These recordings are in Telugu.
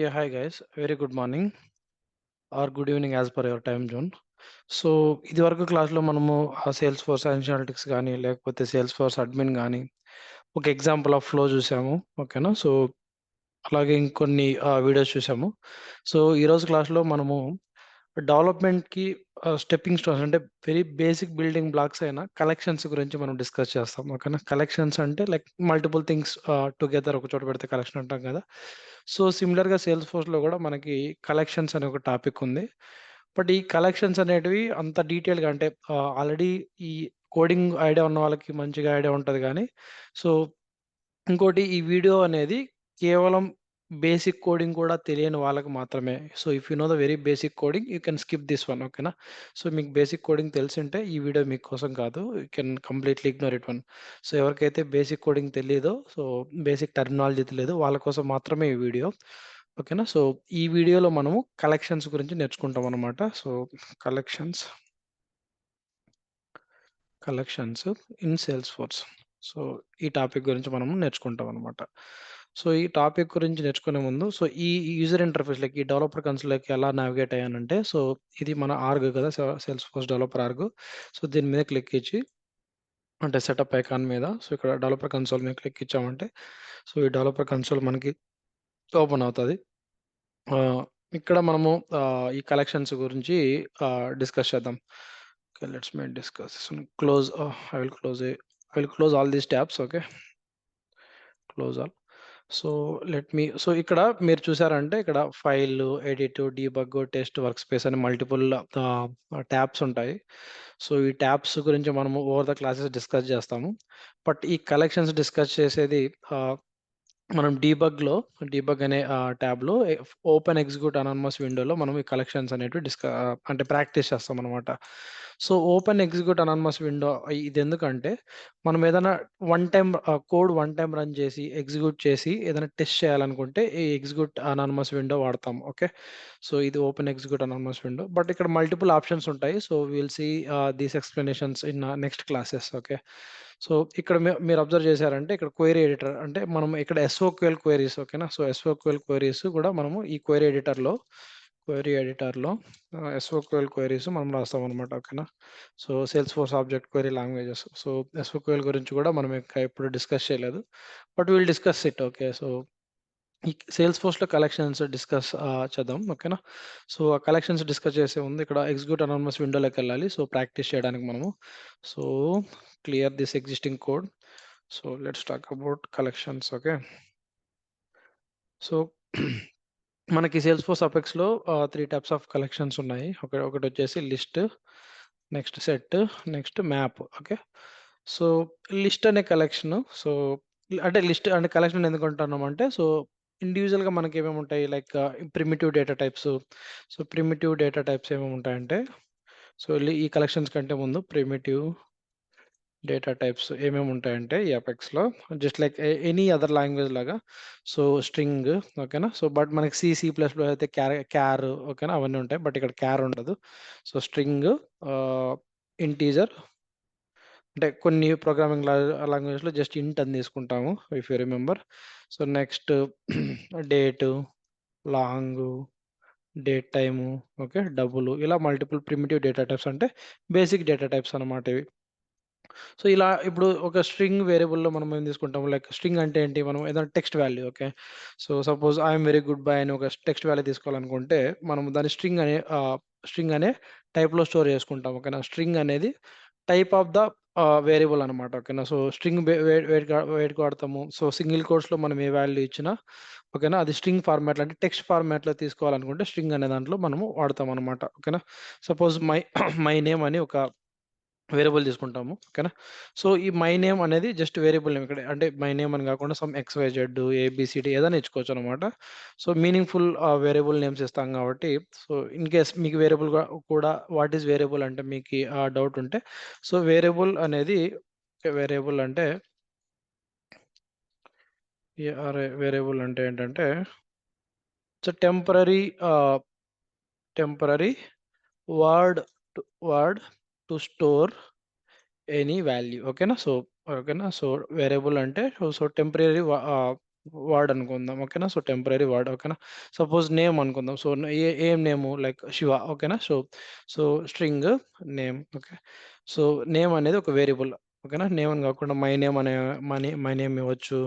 Yeah, hi guys. Very good morning or good evening as per your time zone. So ఇది వరకు క్లాస్లో మనము సేల్స్ ఫోర్స్ అనలిటిక్స్ కానీ లేకపోతే సేల్స్ ఫోర్స్ అడ్మిన్ కానీ ఒక ఎగ్జాంపుల్ ఆఫ్ ఫ్లో చూసాము. ఓకేనా. సో అలాగే ఇంకొన్ని వీడియోస్ చూసాము. సో ఈరోజు క్లాస్లో మనము డెవలప్మెంట్కి స్టెప్పింగ్ స్టోన్స్ అంటే వెరీ బేసిక్ బిల్డింగ్ బ్లాక్స్ అయిన కలెక్షన్స్ గురించి మనం డిస్కస్ చేస్తాం. ఓకేనా. కలెక్షన్స్ అంటే లైక్ మల్టిపుల్ థింగ్స్ టుగెదర్ ఒక చోట పెడితే కలెక్షన్ అంటాం కదా. సో సిమిలర్గా సేల్స్ ఫోర్స్లో కూడా మనకి కలెక్షన్స్ అనే ఒక టాపిక్ ఉంది. బట్ ఈ కలెక్షన్స్ అనేటివి అంత డీటెయిల్గా అంటే ఆల్రెడీ ఈ కోడింగ్ ఐడియా ఉన్న వాళ్ళకి మంచిగా ఐడియా ఉంటుంది కానీ సో ఇంకోటి ఈ వీడియో అనేది కేవలం బేసిక్ కోడింగ్ కూడా తెలియని వాళ్ళకి మాత్రమే. So if you know the very basic coding you can skip this one. ఓకేనా. సో మీకు బేసిక్ కోడింగ్ తెలిసింటే ఈ వీడియో మీకోసం కాదు. You can completely ignore it one. So ఎవరికైతే బేసిక్ కోడింగ్ తెలియదో సో బేసిక్ టర్మినాలజీ తెలియదు వాళ్ళ కోసం మాత్రమే ఈ వీడియో. ఓకేనా. సో ఈ వీడియోలో మనము కలెక్షన్స్ గురించి నేర్చుకుంటాం అనమాట. So collections collections in sales force. So ఈ టాపిక్ గురించి మనము నేర్చుకుంటాం అనమాట. సో ఈ టాపిక్ గురించి నేర్చుకునే ముందు సో ఈ యూజర్ ఇంటర్ఫేస్ లైక్ ఈ డెవలపర్ కన్సోల్‌లోకి ఎలా నావిగేట్ అయ్యానంటే సో ఇది మన ఆర్గ్ కదా! Sales force developer org. So దీని మీద క్లిక్ ఇచ్చి అంటే సెటప్ ఐకాన్ మీద సో ఇక్కడ డెవలపర్ కన్సోల్ మీద క్లిక్ ఇచ్చామంటే సో ఈ డెవలపర్ కన్సోల్ మనకి ఓపెన్ అవుతది. ఇక్కడ మనము ఈ కలెక్షన్స్ గురించి డిస్కస్ చేద్దాం. Okay. Let's make discuss close I will close all these tabs. Okay. Close all. So ఇక్కడ మీరు చూసారంటే ఇక్కడ file, edit, debug, test, work space అని మల్టిపుల్ ట్యాబ్స్ ఉంటాయి. సో ఈ ట్యాబ్స్ గురించి మనము ఓవర్ ద క్లాసెస్ డిస్కస్ చేస్తాము. బట్ ఈ కలెక్షన్స్ డిస్కస్ చేసేది మనం డీబగ్ అనే ట్యాబ్‌లో ఓపెన్ ఎగ్జిక్యూట్ అనానిమస్ విండోలో మనం ఈ కలెక్షన్స్ అనేటివి అంటే ప్రాక్టీస్ చేస్తామనమాట. So open execute anonymous window ఇదెందుకంటే మనం ఏదైనా కోడ్ వన్ టైమ్ రన్ చేసి, ఎగ్జిక్యూట్ చేసి ఏదైనా టెస్ట్ చేయాలనుకుంటే ఈ ఎగ్జిక్యూట్ అనానిమస్ విండో వాడతాం. ఓకే. సో ఇది open execute anonymous window. But ఇక్కడ మల్టిపుల్ ఆప్షన్స్ ఉంటాయి. So we will see these explanations in next classes. Okay. So ఇక్కడ మీరు అబ్జర్వ్ చేశారంటే ఇక్కడ క్వెరీ ఎడిటర్ అంటే మనం ఇక్కడ ఎస్ఓక్యూఎల్ క్వెరీస్. ఓకేనా. సో ఎస్ఓక్యూఎల్ క్వెరీస్ కూడా మనము ఈ క్వెరీ ఎడిటర్‌లో ఎస్ఓక్యూఎల్ క్వెరీస్ మనం రాస్తామనమాట. ఓకేనా. So Salesforce object query languages. So SOQL గురించి కూడా మనం ఇంకా ఎప్పుడు డిస్కస్ చేయలేదు. But will discuss it. Okay. So ఈ సేల్స్ ఫోర్స్‌లో కలెక్షన్స్ డిస్కస్ చేద్దాం. ఓకేనా. సో ఆ కలెక్షన్స్ డిస్కస్ చేసే ముందు ఇక్కడ ఎగ్జిక్యూట్ అనానిమస్ విండోలోకెళ్ళాలి. సో ప్రాక్టీస్ చేయడానికి మనము. So clear this existing code. So let's talk about collections. Okay. So మనకి సేల్స్ ఫోర్స్ అపెక్స్‌లో 3 టైప్స్ ఆఫ్ కలెక్షన్స్ ఉన్నాయి. ఒకటొచ్చేసి list, next set, next map. Okay. So list అనే కలెక్షన్ సో అంటే లిస్ట్ అంటే కలెక్షన్ ఎందుకు అంటున్నామంటే సో ఇండివిజువల్‌గా మనకేమేమి ఉంటాయి like primitive data types. So primitive data types ఏమేమి ఉంటాయంటే సో ఈ కలెక్షన్స్ కంటే ముందు ప్రిమిటివ్ డేటా టైప్స్ ఏమేమి ఉంటాయంటే ఈ అపెక్స్‌లో just like any other language లాగా సో స్ట్రింగ్. ఓకేనా. సో బట్ మనకి సి ప్లస్ ప్లస్ అయితే క్యార్ ఓకేనా అవన్నీ ఉంటాయి. బట్ ఇక్కడ క్యార్ ఉండదు. సో స్ట్రింగ్, ఇంటీజర్ అంటే కొన్ని ప్రోగ్రామింగ్ లాంగ్వేజ్‌లో జస్ట్ ఇంట్ అని తీసుకుంటాము if you remember. So next date, long, date time, okay, double ఇలా మల్టిపుల్ ప్రిమిటివ్ డేటా టైప్స్ అంటే బేసిక్ డేటా టైప్స్ అనమాట ఇవి. సో ఇలా ఇప్పుడు ఒక స్ట్రింగ్ వేరియబుల్‌లో మనం ఏం తీసుకుంటాము లైక్ స్ట్రింగ్ అంటే ఏంటి? మనం ఏదైనా text value. Okay. So suppose I am very good boy అని ఒక టెక్స్ట్ వాల్యూ తీసుకోవాలనుకుంటే మనం దాన్ని స్ట్రింగ్ అనే టైప్‌లో స్టోర్ చేసుకుంటాం. ఓకేనా. స్ట్రింగ్ అనేది టైప్ ఆఫ్ ద వేరియబుల్ అనమాట. ఓకేనా. సో స్ట్రింగ్ వేటికి వాడతాము. సో సింగిల్ కోట్స్‌లో మనం ఏ వాల్యూ ఇచ్చినా ఓకేనా అది స్ట్రింగ్ ఫార్మాట్‌లో అంటే టెక్స్ట్ ఫార్మాట్‌లో తీసుకోవాలనుకుంటే స్ట్రింగ్ అనే దాంట్లో మనము వాడతామనమాట. ఓకేనా. సపోజ్ మై నేమ్ అని ఒక వేరియబుల్ తీసుకుంటాము. ఓకేనా. సో ఈ మై నేమ్ అనేది జస్ట్ వేరియబుల్ నేమ్ ఇక్కడ అంటే మై నేమ్ అని కాకుండా సమ్ ఎక్స్‌వైజెడ్, ఏబీసీడీ ఏదైనా ఇచ్చుకోవచ్చనమాట. సో మీనింగ్‌ఫుల్ వేరియబుల్ నేమ్స్ ఇస్తాం కాబట్టి సో ఇన్ కేస్ మీకు కూడా వాట్ ఈస్ వేరియబుల్ అంటే మీకి డౌట్ ఉంటే సో వేరియబుల్ అంటే వేరియబుల్ అంటే ఏంటంటే it's temporary word word to store any value. ఓకేనా. సో వేరియబుల్ అంటే సో టెంపరరీ వర్డ్ అనుకుందాం. ఓకేనా. So, temporary word. ఓకేనా. సపోజ్ నేమ్ అనుకుందాం. సో, ఏం నేము లైక్ శివ. ఓకేనా. So, string name. Okay. So, name అనేది ఒక వేరియబుల్. ఓకేనా. నేమ్ అని కాకుండా మై నేమ్ అనే మై నేమ్ ఇవ్వచ్చు.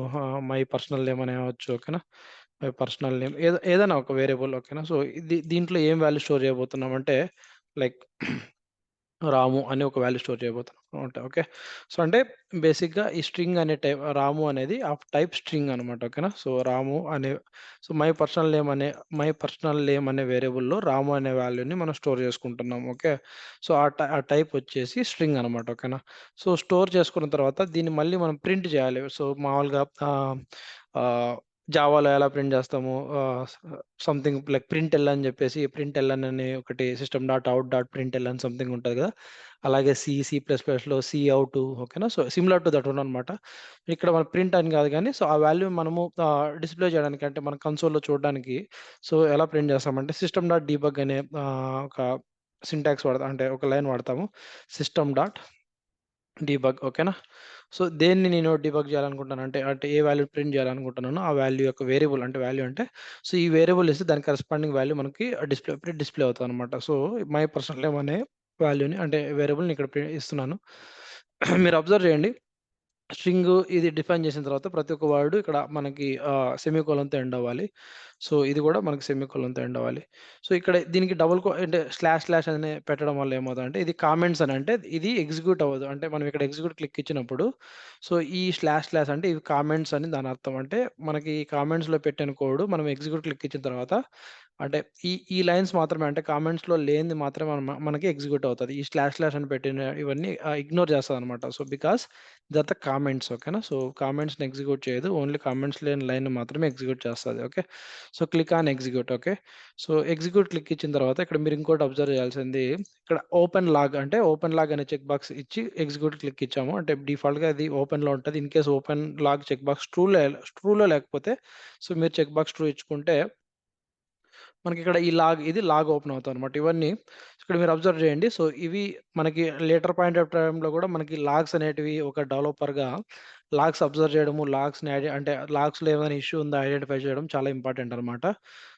మై పర్సనల్ నేమ్ అని ఇవ్వచ్చు. ఓకేనా. మై పర్సనల్ నేమ్ ఏదైనా ఒక వేరియబుల్. ఓకేనా. సో, దీంట్లో ఏం వాల్యూ స్టోర్ చేయబోతున్నామంటే లైక్ రాము అని ఒక వాల్యూ స్టోర్ చేయబోతున్నాం అనమాట. ఓకే. సో, అంటే బేసిక్‌గా ఈ స్ట్రింగ్ అనే రాము అనేది ఆఫ్ టైప్ స్ట్రింగ్ అనమాట. ఓకేనా. సో, రాము అనే సో, మై పర్సనల్ నేమ్ అనే వేరియబుల్‌లో రాము అనే వాల్యూని మనం స్టోర్ చేసుకుంటున్నాం. ఓకే. సో, ఆ టైప్ వచ్చేసి స్ట్రింగ్ అనమాట. ఓకేనా. సో, స్టోర్ చేసుకున్న తర్వాత దీన్ని మళ్ళీ మనం ప్రింట్ చేయాలి. సో, మామూలుగా ఆహ్, జావాలో ఎలా ప్రింట్ చేస్తాము, సంథింగ్ లైక్ ప్రింట్‌ఎల్ అని చెప్పేసి ప్రింట్‌ఎల్ఎన్ అని ఒకటి system dot out dot println something ఉంటది కదా! అలాగే సి ప్లస్ ప్లస్‌లో సిఔట్. ఓకేనా. So, similar to that one అనమాట. ఇక్కడ మన ప్రింట్ అని కాదు గానీ, సో, ఆ వాల్యూ మనము డిస్‌ప్లే చేయడానికి అంటే మన కన్సోల్‌లో చూడడానికి సో, ఎలా ప్రింట్ చేస్తామంటే సిస్టమ్ డాట్ డీబగ్ అనే ఒక సింటాక్స్ వాడతాం. అంటే ఒక లైన్ వాడతాము. System dot debug. ఓకేనా. సో, దేన్ని నేను డీబగ్ చేయాలనుకుంటానంటే అంటే ఏ వాల్యూ ప్రింట్ చేయాలనుకుంటున్నానో ఆ వాల్యూ యొక్క వేరియబుల్ అంటే వాల్యూ అంటే సో, ఈ వేరియబుల్ ఇస్తే దానికి కరెస్పాండింగ్ వాల్యూ మనకి డిస్‌ప్లే అవుతదనమాట. సో, మై పర్సనల్ నేమ్ అనే వాల్యూని అంటే వేరియబుల్‌ని ఇక్కడ ఇస్తున్నాను. మీరు అబ్జర్వ్ చేయండి. స్ట్రింగ్ ఇది డిఫైన్ చేసిన తర్వాత ప్రతి ఒక్క వర్డ్ ఇక్కడ మనకి సెమీకోలన్‌తో ఎండ్ అవ్వాలి. సో, ఇది కూడా మనకి సెమీకోలన్‌తో ఎండ్ అవ్వాలి. సో, ఇక్కడ దీనికి అంటే స్లాష్ అని పెట్టడం వల్ల ఏమవుతదంటే ఇది కామెంట్స్ అని అంటే ఇది ఎగ్జిక్యూట్ అవ్వదు. అంటే మనం ఇక్కడ ఎగ్జిక్యూట్ క్లిక్ ఇచ్చినప్పుడు సో, ఈ స్లాష్ అంటే ఇవి కామెంట్స్ అని దాని అర్థం. అంటే మనకి కామెంట్స్‌లో పెట్టిన కోడ్ మనం ఎగ్జిక్యూట్ క్లిక్ ఇచ్చిన తర్వాత అంటే ఈ లైన్స్ మాత్రమే అంటే కామెంట్స్‌లో లేనిది మాత్రమే మనకి ఎగ్జిక్యూట్ అవుతది. ఈ స్లాష్ అని పెట్టిన ఇవన్నీ ఇగ్నోర్ చేస్తదనమాట. సో, బికాజ్ ఇదంతా కామెంట్స్. ఓకేనా. సో, కామెంట్స్‌ని ఎగ్జిక్యూట్ చేయదు. ఓన్లీ కామెంట్స్ లేని లైన్‌ని మాత్రమే ఎగ్జిక్యూట్ చేస్తది. Okay. So, click on execute. Okay. So, execute click ఇచ్చిన తర్వాత ఇక్కడ మీరు ఇంకోటి అబ్జర్వ్ చేయాల్సింది ఇక్కడ ఓపెన్ లాగ్ అనే చెక్ బాక్స్ ఇచ్చి ఎగ్జిక్యూట్ క్లిక్ ఇచ్చాము. అంటే డిఫాల్ట్‌గా అది ఓపెన్‌లో ఉంటది. In case open log check box ట్రూలో లేకపోతే సో, మీరు చెక్ బాక్స్ ట్రూ ఇచ్చుకుంటే మనకిక్కడ ఇది లాగ్ ఓపెన్ అవుతాయన్నమాట. ఇవన్నీ ఇక్కడ మీరు అబ్జర్వ్ చేయండి. సో, ఇవి మనకి లేటర్ పాయింట్ ఆఫ్ టైమ్‌లో గూడా మనకి లాగ్స్ అనేటివి ఒక డెవలపర్‌గా లాగ్స్ అబ్జర్వ్ చేయడము, అంటే లాగ్స్‌లో ఏమైనా ఇష్యూ ఉందా ఐడెంటిఫై చేయడం చాలా ఇంపార్టెంట్ అనమాట.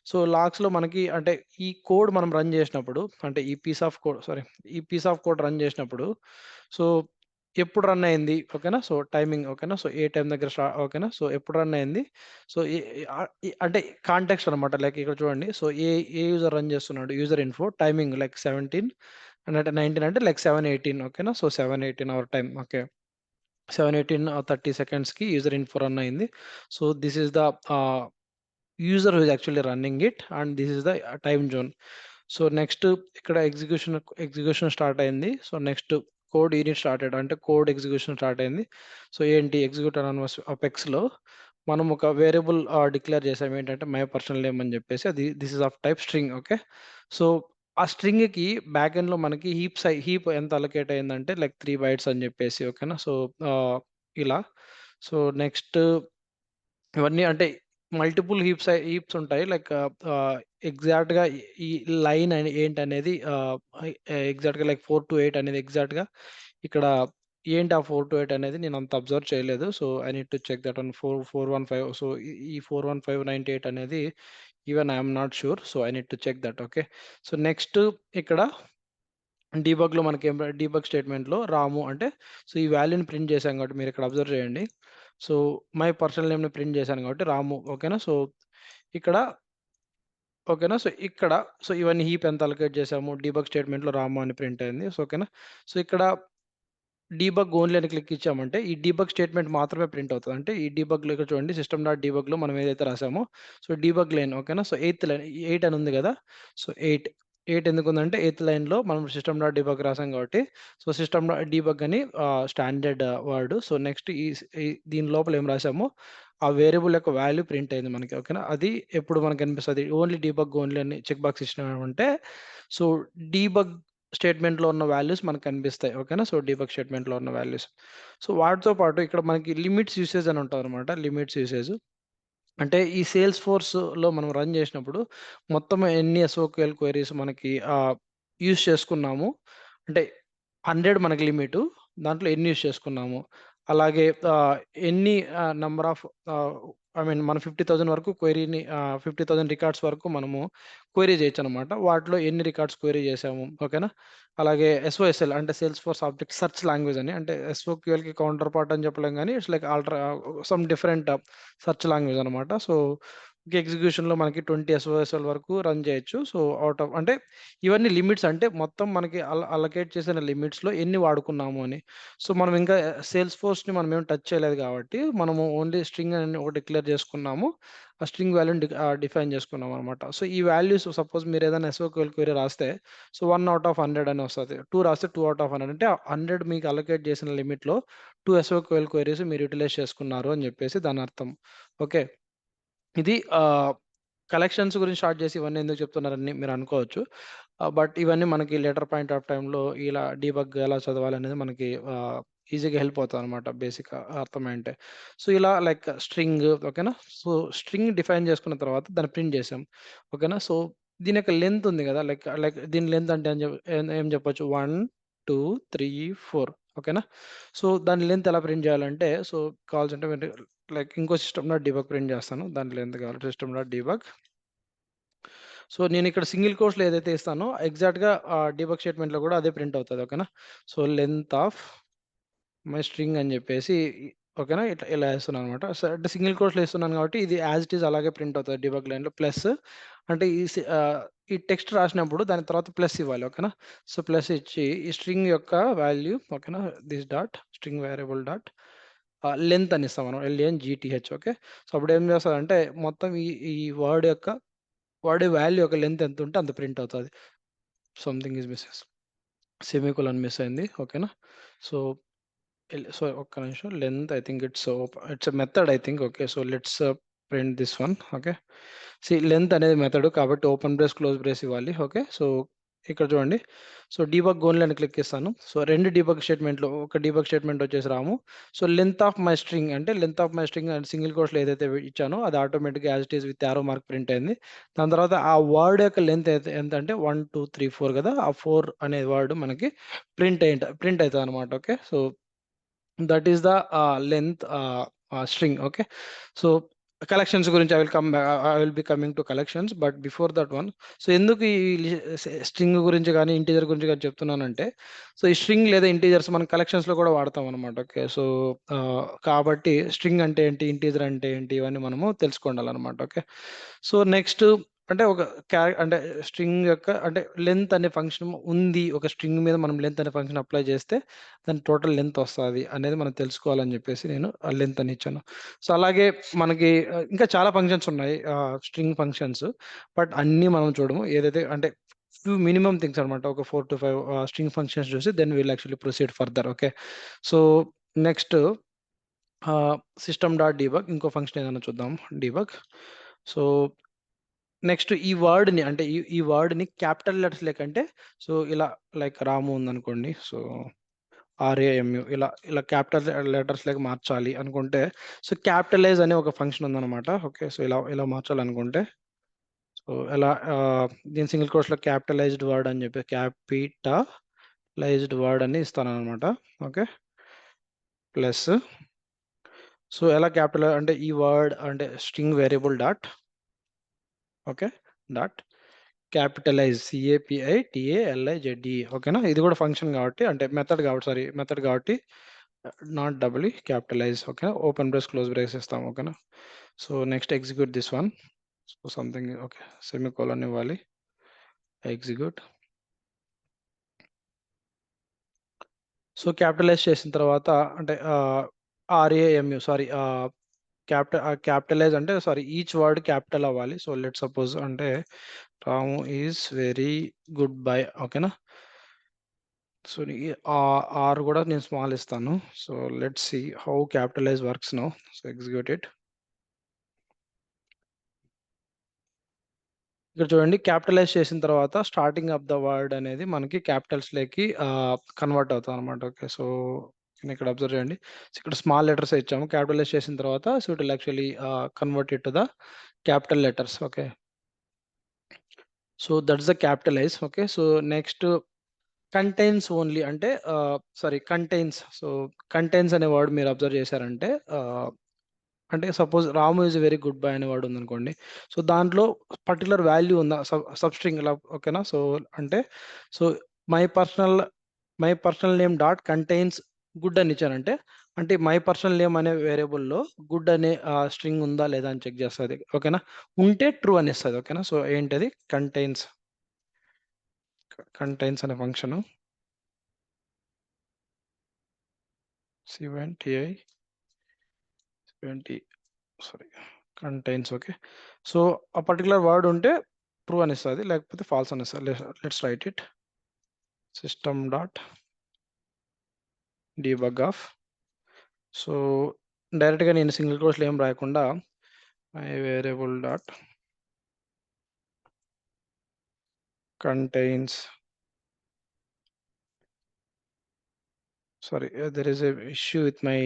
సో, లాగ్స్‌లో మనకి అంటే ఈ కోడ్ మనం రన్ చేసినప్పుడు అంటే ఈ పీస్ ఆఫ్ కోడ్ రన్ చేసినప్పుడు సో, ఎప్పుడు రన్ అయింది. ఓకేనా. So, timing. ఓకేనా. సో, ఏ టైమ్ దగ్గర ఓకేనా. సో, ఎప్పుడు రన్ అయింది. సో, ఈ ఈ అంటే కాంటెక్స్ట్ అనమాట. లైక్ ఇక్కడ చూడండి. సో, ఏ యూజర్ రన్ చేస్తున్నాడు. యూజర్ ఇన్ఫో టైమింగ్ లైక్ 17 అంటే 19 అంటే లైక్ 7:18. ఓకేనా. So, 7:18 hour time. ఓకే. 7:18 30 సెకండ్స్‌కి యూజర్ ఇన్ఫో రన్ అయింది. So, this is the ah, user who is actually running it and this is the time zone. So, next ఇక్కడ ఎగ్జిక్యూషన్ స్టార్ట్ అయింది. So, next code unit started. అంటే కోడ్ ఎగ్జిక్యూషన్ స్టార్ట్ అయింది. సో, ఏంటి ఎగ్జిక్యూట్ అనానిమస్ అపెక్స్‌లో మనం ఒక వేరియబుల్ డిక్లేర్ చేసాం. ఏంటంటే మై పర్సనల్ నేమ్ అని చెప్పేసి అది this is of type string. Okay. So, ఆ స్ట్రింగ్‌కి బ్యాక్ ఎండ్‌లో మనకి హీప్ ఎంత అలొకేట్ అయిందంటే లైక్ 3 బైట్స్ అని చెప్పేసి. ఓకేనా. సో, ఆహ్, ఇలా. సో, నెక్స్ట్ ఇవన్నీ అంటే మల్టిపుల్ హీప్స్ ఉంటాయి. లైక్ ఎగ్జాక్ట్‌గా ఈ లైన్ ఏంటనేది ఎగ్జాక్ట్‌గా లైక్ 4-8 అనేది ఎగ్జాక్ట్‌గా ఇక్కడ ఏంటి ఆ 4-8 అనేది నేనంత అబ్జర్వ్ చేయలేదు. So, I need to check that one 415. So, ఈ 41598 అనేది even I am not sure. So, I need to check that. Okay. So, next ఇక్కడ డీబగ్‌లో మనకేం డీబగ్ స్టేట్మెంట్‌లో రాము అంటే సో, ఈ వాల్యూని ప్రింట్ చేశాం కాబట్టి మీరిక్కడ అబ్జర్వ్ చేయండి. సో, మై పర్సనల్ నేమ్‌ని ప్రింట్ చేశాను కాబట్టి రాము. ఓకేనా. సో, ఇక్కడ ఓకేనా. సో, సో, ఇవన్నీ హీప్ ఎంత అలొకేట్ చేసాము. డీబగ్ స్టేట్మెంట్‌లో రాము అని ప్రింట్ అయింది. సో, ఓకేనా. సో, ఇక్కడ డీబగ్ ఓన్లీ అని క్లిక్ ఇచ్చామంటే, ఈ డీబగ్ స్టేట్మెంట్ మాత్రమే ప్రింట్ అవుతది. అంటే ఈ డీబగ్‌లో ఇక్కడ చూడండి సిస్టమ్ డాట్ డీబగ్‌లో మనం ఏదైతే రాసామో, సో, డీబగ్ లైన్ ఓకేనా. సో, ఎయిత్ లైన్ 8 అని ఉంది గదా! సో, 8 ఎందుకుందంటే ఎయిత్ లైన్‌లో మనం సిస్టమ్ డాట్ డీబగ్ రాసాం కాబట్టి, సో, సిస్టమ్ డాట్ డీబగ్ అని స్టాండర్డ్ వర్డ్. సో, నెక్స్ట్ దీని లోపల ఏం రాసామో, ఆ వేరియబుల్ యొక్క వాల్యూ ప్రింట్ అయింది మనకి. ఓకేనా. అది ఎప్పుడు మనకు కనిపిస్తది. ఓన్లీ డీబగ్ ఓన్లీ అని చెక్ బాక్స్ ఇచ్చినామంటే, సో, డీబగ్ స్టేట్మెంట్‌లో ఉన్న వాల్యూస్ మనకు కనిపిస్తాయి. ఓకేనా. సో, డీబగ్ స్టేట్మెంట్‌లో ఉన్న వాల్యూస్. సో, వాటితో పాటు ఇక్కడ మనకి లిమిట్స్ యూసేజ్ అని ఉంటదనమాట. Limits usage. అంటే ఈ సేల్స్ ఫోర్స్‌లో మనం రన్ చేసినప్పుడు మొత్తం ఎన్ని ఎస్ఓక్యూఎల్ క్వెరీస్ మనకి యూజ్ చేసుకున్నాము. అంటే 100 మనకి లిమిటు. దాంట్లో ఎన్ని యూజ్ చేసుకున్నాము. అలాగే ఎన్ని నంబర్ ఆఫ్ ఆహ్, ఐ మీన్ మన 50,000 వరకు క్వెరీని 50,000 రికార్డ్స్ వరకు మనము క్వెరీ చేయొచ్చనమాట. వాటిలో ఎన్ని రికార్డ్స్ క్వెరీ చేసాము. ఓకేనా? అలాగే ఎస్ఓఎస్ఎల్ అంటే sales force object search language అని. అంటే ఎస్ఓక్యూఎల్‌కి కౌంటర్ పార్ట్ అని చెప్పలేం గానీ, it's like some different search language అనమాట. సో, ఎగ్జిక్యూషన్‌లో మనకి 20 ఎస్ఓఎస్ఎల్ వరకు రన్ చేయొచ్చు. సో, ఔట్ ఆఫ్ అంటే ఇవన్నీ లిమిట్స్ అంటే మొత్తం మనకి అలొకేట్ చేసిన లిమిట్స్‌లో ఎన్ని వాడుకున్నాము అని. సో, మనం ఇంకా సేల్స్ ఫోర్స్‌ని మనమేం టచ్ చేయలేదు కాబట్టి, మనము ఓన్లీ స్ట్రింగ్ అని ఒకటి డిక్లేర్ చేసుకున్నాము. ఆ స్ట్రింగ్ వాల్యూని డిఫైన్ చేసుకున్నామనమాట. సో, ఈ వాల్యూస్ సపోజ్ మీరేదైనా ఎస్ఓక్యూఎల్ క్వెరీ రాస్తే, సో, 1 ఔట్ ఆఫ్ 100 అని వస్తది. 2 రాస్తే 2 ఔట్ ఆఫ్ 100 అంటే 100 మీకు అలొకేట్ చేసిన లిమిట్‌లో 2 ఎస్ఓక్యూఎల్ క్వెరీస్ మీరు యుటిలైజ్ చేసుకున్నారు అని చెప్పేసి దానర్థం. ఓకే. ఇది కలెక్షన్స్ గురించి స్టార్ట్ చేసి ఇవన్నీ ఎందుకు చెప్తున్నారని మీరు అనుకోవచ్చు. బట్ ఇవన్నీ మనకి లేటర్ పాయింట్ ఆఫ్ టైమ్‌లో ఇలా డీబగ్ ఎలా చదవాలనేది మనకి ఈజీగా హెల్ప్ అవుతదనమాట బేసిక్‌గా అర్థమైంటే. సో, ఇలా లైక్ స్ట్రింగ్ ఓకేనా? సో, స్ట్రింగ్ డిఫైన్ చేసుకున్న తర్వాత దాన్ని ప్రింట్ చేసాం. ఓకేనా? సో, దీని యొక్క లెంత్ ఉంది గదా! లైక్ లైక్ దీని లెంత్ అంటే ఏం చెప్పొచ్చు 1, 2, 3, 4 ఓకేనా? సో, దాని లెంత్ ఎలా ప్రింట్ చేయాలంటే సో, కావాల్సంటే మీరు లైక్ ఇంకో సిస్టమ్ డాట్ డీబగ్ ప్రింట్ చేస్తాను. దాంట్లో ఎంత కావాలి సిస్టమ్ డాట్ డీబగ్. సో, నేనిక్కడ సింగిల్ కోట్స్‌లో ఏదైతే ఇస్తానో ఎగ్జాక్ట్‌గా డీబగ్ స్టేట్మెంట్‌లో కూడా అదే ప్రింట్ అవుతది. ఓకేనా? So, length of my string అని చెప్పేసి ఓకేనా? ఇట్లా ఇలా ఏస్తున్నాననమాట. సో, అంటే సింగిల్ కోట్స్‌లో ఇస్తున్నాను కాబట్టి ఇది యాస్ ఇట్ ఈజ్ అలాగే ప్రింట్ అవుతది డీబగ్ లైన్‌లో. ప్లస్ అంటే ఈ టెక్స్ట్ రాసినప్పుడు దాని తర్వాత ప్లస్ ఇవ్వాలి. ఓకేనా? సో, ప్లస్ ఇచ్చి ఈ స్ట్రింగ్ యొక్క వాల్యూ ఓకేనా? This dot string variable dot length అని ఇస్తాం మనం. LN-GTH okay. సో, అప్పుడేం చేస్తదంటే మొత్తం ఈ ఈ వర్డ్ యొక్క వాడే వాల్యూ యొక్క లెంత్ ఎంతుంటే అంత ప్రింట్ అవుతది. Something is misses. Semicolon miss అయింది. ఓకేనా? సో, సో, ఒక్క నిమిషం. Length I think it's a method I think. Okay. So, let's print this one. Okay. Length అనేది మెథడ్ కాబట్టి ఓపెన్ బ్రేస్, క్లోజ్ బ్రేస్ ఇవ్వాలి. ఓకే. సో, ఇక్కడ చూడండి. సో, డీబగ్ ఓన్లీ అని క్లిక్ ఇస్తాను. సో, 2 డీబగ్ స్టేట్మెంట్‌లో ఒక డీబగ్ స్టేట్మెంట్ వచ్చేసి రాము. So, length of my string అంటే length of my string and single కోట్స్‌లో ఏదైతే ఇచ్చానో అది ఆటోమేటిక్‌గా as it is with arrow mark print అయింది. దాని తర్వాత ఆ వర్డ్ యొక్క లెంత్ ఎంతంటే 1, 2, 3, 4 కదా! ఆ 4 అనే వర్డ్ మనకి ప్రింట్ అయితదనమాట. Okay. So, that is the length string. Okay. So, collections గురించి I will be coming to collections. But before that one so, ఎందుకు ఈ స్ట్రింగ్ గురించి గాని, ఇంటిజర్ గురించి గాని చెప్తున్నానంటే, సో, ఈ స్ట్రింగ్ లేదా ఇంటిజర్స్ మనం కలెక్షన్స్‌లో కూడా వాడతామనమాట. ఓకే. సో, కాబట్టి స్ట్రింగ్ అంటే ఏంటి? ఇంటిజర్ అంటే ఏంటి? ఇవన్నీ మనము తెలుసుకుండాలనమాట. ఓకే. సో, నెక్స్ట్ అంటే ఒక అంటే స్ట్రింగ్ యొక్క అంటే లెంత్ అనే ఫంక్షన్ ఉంది. ఒక స్ట్రింగ్ మీద మనం లెంత్ అనే ఫంక్షన్ అప్లై చేస్తే దాని టోటల్ లెంత్ వస్తది అనేది మనం తెలుసుకోవాలని చెప్పేసి నేను ఆ లెంత్ అని ఇచ్చాను. సో, అలాగే మనకి ఇంకా చాలా ఫంక్షన్స్ ఉన్నాయి. String functions. బట్ అన్నీ మనం చూడము. ఏదైతే అంటే ఫ్యూ మినిమమ్ థింగ్స్ అన్నమాట. ఒక 4-5 స్ట్రింగ్ ఫంక్షన్స్ చూసి then will actually proceed further. Okay. So, next system dot debug ఇంకో ఫంక్షన్ ఏదైనా చూద్దాం డీబగ్. సో, నెక్స్ట్ ఈ వర్డ్‌ని అంటే ఈ వర్డ్‌ని క్యాపిటల్ లెటర్స్ లేకంటే సో, ఇలా లైక్ రాము ఉందనుకోండి. సో, ఆర్ఏఎంయు ఇలా క్యాపిటల్ లెటర్స్‌లోకి మార్చాలి అనుకుంటే, సో, క్యాపిటలైజ్ అనే ఒక ఫంక్షన్ ఉందన్నమాట. ఓకే. సో, ఇలా మార్చాలనుకుంటే, సో, ఎలా దీని సింగిల్ కోట్స్‌లో క్యాపిటలైజ్డ్ వర్డ్ అని చెప్పి క్యాపిటలైజ్డ్ వర్డ్ అని ఇస్తాననమాట. ఓకే. ప్లస్ సో, ఎలా క్యాపిటల్ అంటే ఈ వర్డ్ అంటే string variable dot okay. Dot capitalise CAPITALIZE ఓకేనా? ఇది కూడా ఫంక్షన్ కాబట్టి అంటే మెథడ్ కాబట్టి not double capitalise okay. Open brace, close brace ఇస్తాం. ఓకేనా? So, next execute this one. So, something okay. Semicolon ఇవ్వాలి. ఎగ్జిక్యూట్. సో, క్యాపిటలైజ్ చేసిన తర్వాత అంటే ఆర్ఏఎంయు సారీ క్యాపిటలైజ్ అంటే సారీ ఈచ్ వర్డ్ క్యాపిటల్ అవ్వాలి. సో, లెట్స్ సపోజ్ అంటే రాము ఈస్ వెరీ గుడ్ బై ఓకేనా? సో, ఈ ఆర్ కూడా నేను స్మాల్ ఇస్తాను. So, let's see how capitalize works now. So, execute it. ఇక్కడ చూడండి క్యాపిటలైజ్ చేసిన తర్వాత స్టార్టింగ్ ఆఫ్ ద వర్డ్ అనేది మనకి క్యాపిటల్స్‌లోకి కన్వర్ట్ అవుతదనమాట. ఓకే. సో, ఇక్కడ అబ్జర్వ్ చేయండి. సో, ఇక్కడ స్మాల్ లెటర్సే ఇచ్చాము. క్యాపిటలైజ్ చేసిన తర్వాత so, it will actually convert it to the capital letters. Okay. So, that's the capitalize. Okay. So, next contains only అంటే కంటైన్స్. సో, కంటైన్స్ అనే వర్డ్ మీరు అబ్జర్వ్ చేశారంటే అంటే suppose Ramu is very good boy అనే వర్డ్ ఉందనుకోండి. సో, దాంట్లో పర్టిక్యులర్ వాల్యూ ఉందా? సబ్‌స్ట్రింగ్ ఇలా ఓకేనా? సో, అంటే so, my personal my personal name dot contains good అని ఇచ్చానంటే, అంటే మై పర్సనల్ నేమ్ అనే వేరియబుల్‌లో గుడ్ అనే స్ట్రింగ్ ఉందా లేదా అని చెక్ చేస్తది. ఓకేనా? ఉంటే ట్రూ అని ఇస్తది. ఓకేనా? సో, ఏంటది కంటైన్స్ అనే ఫంక్షను సివెంటీఐ 20 సారీ కంటైన్స్ ఓకే. సో, ఆ పర్టిక్యులర్ వర్డ్ ఉంటే ట్రూ అని ఇస్తది. లేకపోతే ఫాల్స్ అని ఇస్తది. Let's write it. System dot debug of. So, డైరెక్ట్‌గా నేను సింగిల్ కోట్స్‌లో ఏం రాయకుండా my variable dot contains sorry there is a issue with my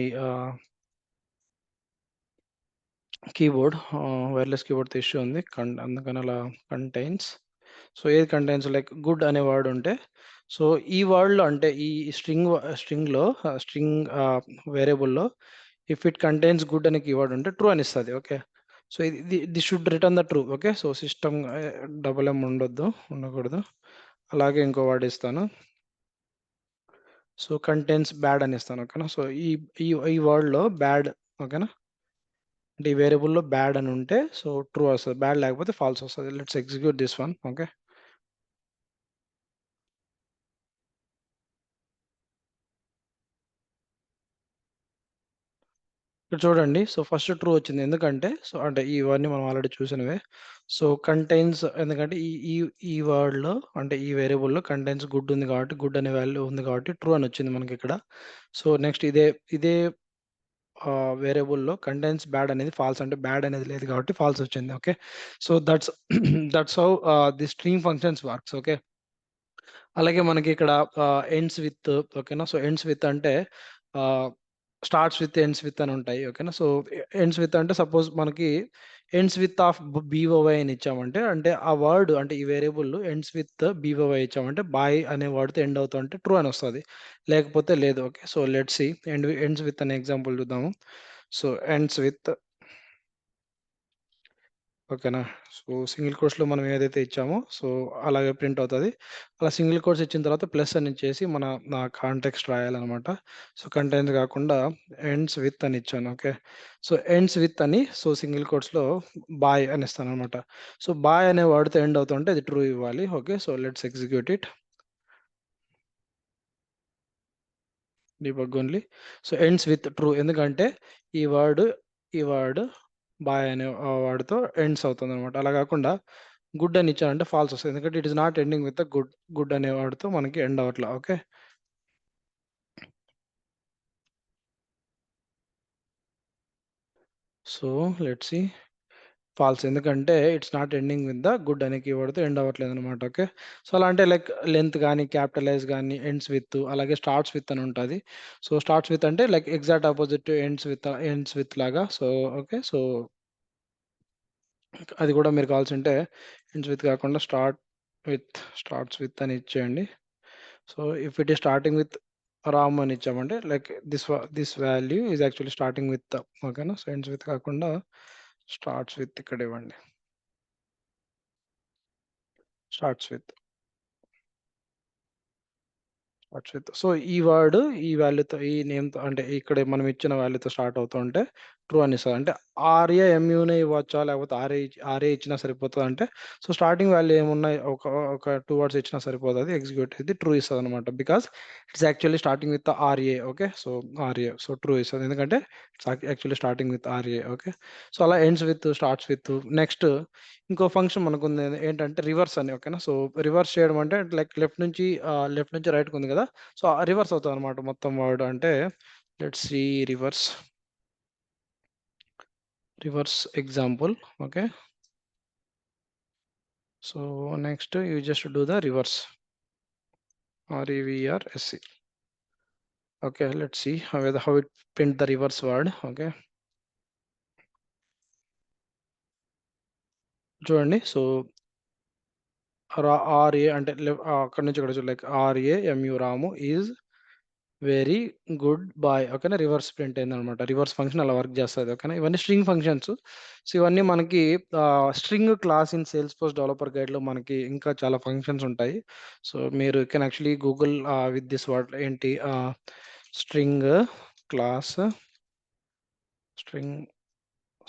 keyboard. Wireless కీబోర్డ్‌తో ఇష్యూ ఉంది. అందుకని అలా కంటైన్స్. సో, ఏది కంటైన్స్ లైక్ గుడ్ అనే వర్డ్ ఉంటే, సో, ఈ వర్డ్‌లో అంటే ఈ స్ట్రింగ్‌లో string వేరియబుల్‌లో if it contains good అనే కీవర్డ్ ఉంటే ట్రూ అని ఇస్తది. Okay. So, this should return the true. Okay. So, system double M ఉండకూడదు. అలాగే ఇంకో వర్డ్ ఇస్తాను. సో, కంటైన్స్ బ్యాడ్ అని ఇస్తాను. ఓకేనా. సో, ఈ ఈ ఈ వర్డ్‌లో బ్యాడ్ ఓకేనా. అంటే ఈ వేరియబుల్‌లో బ్యాడ్ అని ఉంటే సో, ట్రూ వస్తది. బ్యాడ్ లేకపోతే ఫాల్స్ వస్తది. Let's execute this one. Okay. ఇక్కడ చూడండి. సో, ఫస్ట్ ట్రూ వచ్చింది. ఎందుకంటే సో, అంటే ఇవన్నీ మనం ఆల్రెడీ చూసినవే. సో, కంటైన్స్ ఎందుకంటే ఈ ఈ ఈ వర్డ్‌లో అంటే ఈ వేరియబుల్‌లో కంటైన్స్ గుడ్ ఉంది కాబట్టి గుడ్ అనే వాల్యూ ఉంది కాబట్టి ట్రూ అని వచ్చింది మనకిక్కడ. సో, నెక్స్ట్ ఇదే వేరియబుల్‌లో కంటైన్స్ బ్యాడ్ అనేది ఫాల్స్ అంటే బ్యాడ్ అనేది లేదు కాబట్టి ఫాల్స్ వచ్చింది. Okay. So, that's that's how the string functions works. Okay. అలాగే మనకి ఇక్కడ ఎండ్స్ విత్ ఓకేనా. సో, ఎండ్స్ విత్ అంటే ఆహ్, స్టార్ట్స్ విత్, ఎండ్స్ విత్ అని ఉంటాయి. ఓకేనా. సో, ఎండ్స్ విత్ అంటే సపోజ్ మనకి ఎండ్స్ విత్ ఆఫ్ బీఓవై అని ఇచ్చామంటే, అంటే ఆ వర్డ్ అంటే ఈ వేరియబుల్ ఎండ్స్ విత్ బీఓవై ఇచ్చామంటే బాయ్ అనే వర్డ్‌తో ఎండ్ అవుతుంటే ట్రూ అని వస్తది. లేకపోతే లేదు. Okay. So, let's see ends with అనే ఎగ్జాంపుల్ చూద్దాము. సో, ఎండ్స్ విత్ ఓకేనా. సో, సింగిల్ కోట్స్‌లో మనం ఏదైతే ఇచ్చామో సో, అలాగే ప్రింట్ అవుతది. అలా సింగిల్ కోట్స్ ఇచ్చిన తర్వాత ప్లస్ అని ఇచ్చేసి నా కాంటెక్స్ట్ రాయాలనమాట. సో, కంటెంట్ కాకుండా ఎండ్స్ విత్ అని ఇచ్చాను. ఓకే. సో, ఎండ్స్ విత్ అని సో, సింగిల్ కోట్స్‌లో బాయ్ అని ఇస్తాననమాట. సో, బాయ్ అనే వర్డ్‌తో ఎండ్ అవుతుంటే అది ట్రూ ఇవ్వాలి. Okay. So, let's execute it. Debug only. So, ends with true ఎందుకంటే ఈ వర్డ్ ఈ వర్డ్ బాయ్ అనే వర్డ్‌తో ఎండ్స్ అవుతుందనమాట. అలా కాకుండా గుడ్ అని ఇచ్చానంటే ఫాల్స్ వస్తది. ఎందుకంటే it is not ending with good అనే వర్డ్‌తో మనకి ఎండ్ అవ్వట్ల. Okay. So, let's see false ఎందుకంటే it's not ending with the good అనే కీవర్డ్‌తో ఎండ్ అవ్వట్లేదనమాట. ఓకే. సో, అలా అంటే లైక్ లెంత్ గాని, క్యాపిటలైజ్ గాని, ఎండ్స్ విత్ అలాగే స్టార్ట్స్ విత్ అని ఉంటది. సో, స్టార్ట్స్ విత్ అంటే like exact opposite to ends with లాగా. So, okay. సో, అది కూడా మీరు కావాల్సుంటే ఎండ్స్ విత్ కాకుండా స్టార్ట్స్ విత్ అని ఇచ్చేయండి. So, if it is starting with Ram అని ఇచ్చామంటే like this value is actually starting with ఓకేనా. సో, ఎండ్స్ విత్ కాకుండా స్టార్ట్స్ విత్ ఇక్కడ ఇవ్వండి. Starts with. అచ్యుత్. సో, ఈ వర్డ్ ఈ వాల్యూతో ఈ నేమ్‌తో అంటే ఇక్కడ మనం ఇచ్చిన వాల్యూతో స్టార్ట్ అవుతుంటే ట్రూ అనేస్తది. అంటే ఆర్ఏ, ఎంయూనే ఇవ్వచ్చా? లేకపోతే ఆర్ఏ ఇచ్చినా సరిపోతదంటే సో, స్టార్టింగ్ వాల్యూ ఏమున్నాయి ఒక 2 వర్డ్స్ ఇచ్చినా సరిపోతది. ఎగ్జిక్యూట్ ఇది ట్రూ ఇస్తదనమాట. Because it's actually starting with R A. Okay. So, R A. So, true ఇస్తది. ఎందుకంటే it's actually starting with R A. Okay. So, అలా ends with, starts with next ఇంకో ఫంక్షన్ మనకుంది ఏంటంటే రివర్స్ అని. ఓకేనా. సో, రివర్స్ చేయడం అంటే లైక్ లెఫ్ట్ నుంచి రైట్‌కి ఉంది గదా! సో, రివర్స్ అవుతదనమాట మొత్తం వర్డ్. అంటే let's see reverse. Reverse example. Okay. So, next you just do the reverse. REVRSE. Okay. Let's see how it print the reverse word. Okay. చూడండి. సో, ఆర్ఏ అంటే అక్కడి నుంచి ఇక్కడ like R A M U Ramu is very good boy ఓకేనా. రివర్స్ ప్రింట్ అయిందనమాట. రివర్స్ ఫంక్షన్ అలా వర్క్ చేస్తది ఓకేనా. ఇవన్నీ స్ట్రింగ్ ఫంక్షన్స్. సో ఇవన్నీ మనకి string class in Salesforce developer గైడ్లో మనకి ఇంకా చాలా ఫంక్షన్స్ ఉంటాయి. సో మీరు can actually Google with this word ఏంటి string class string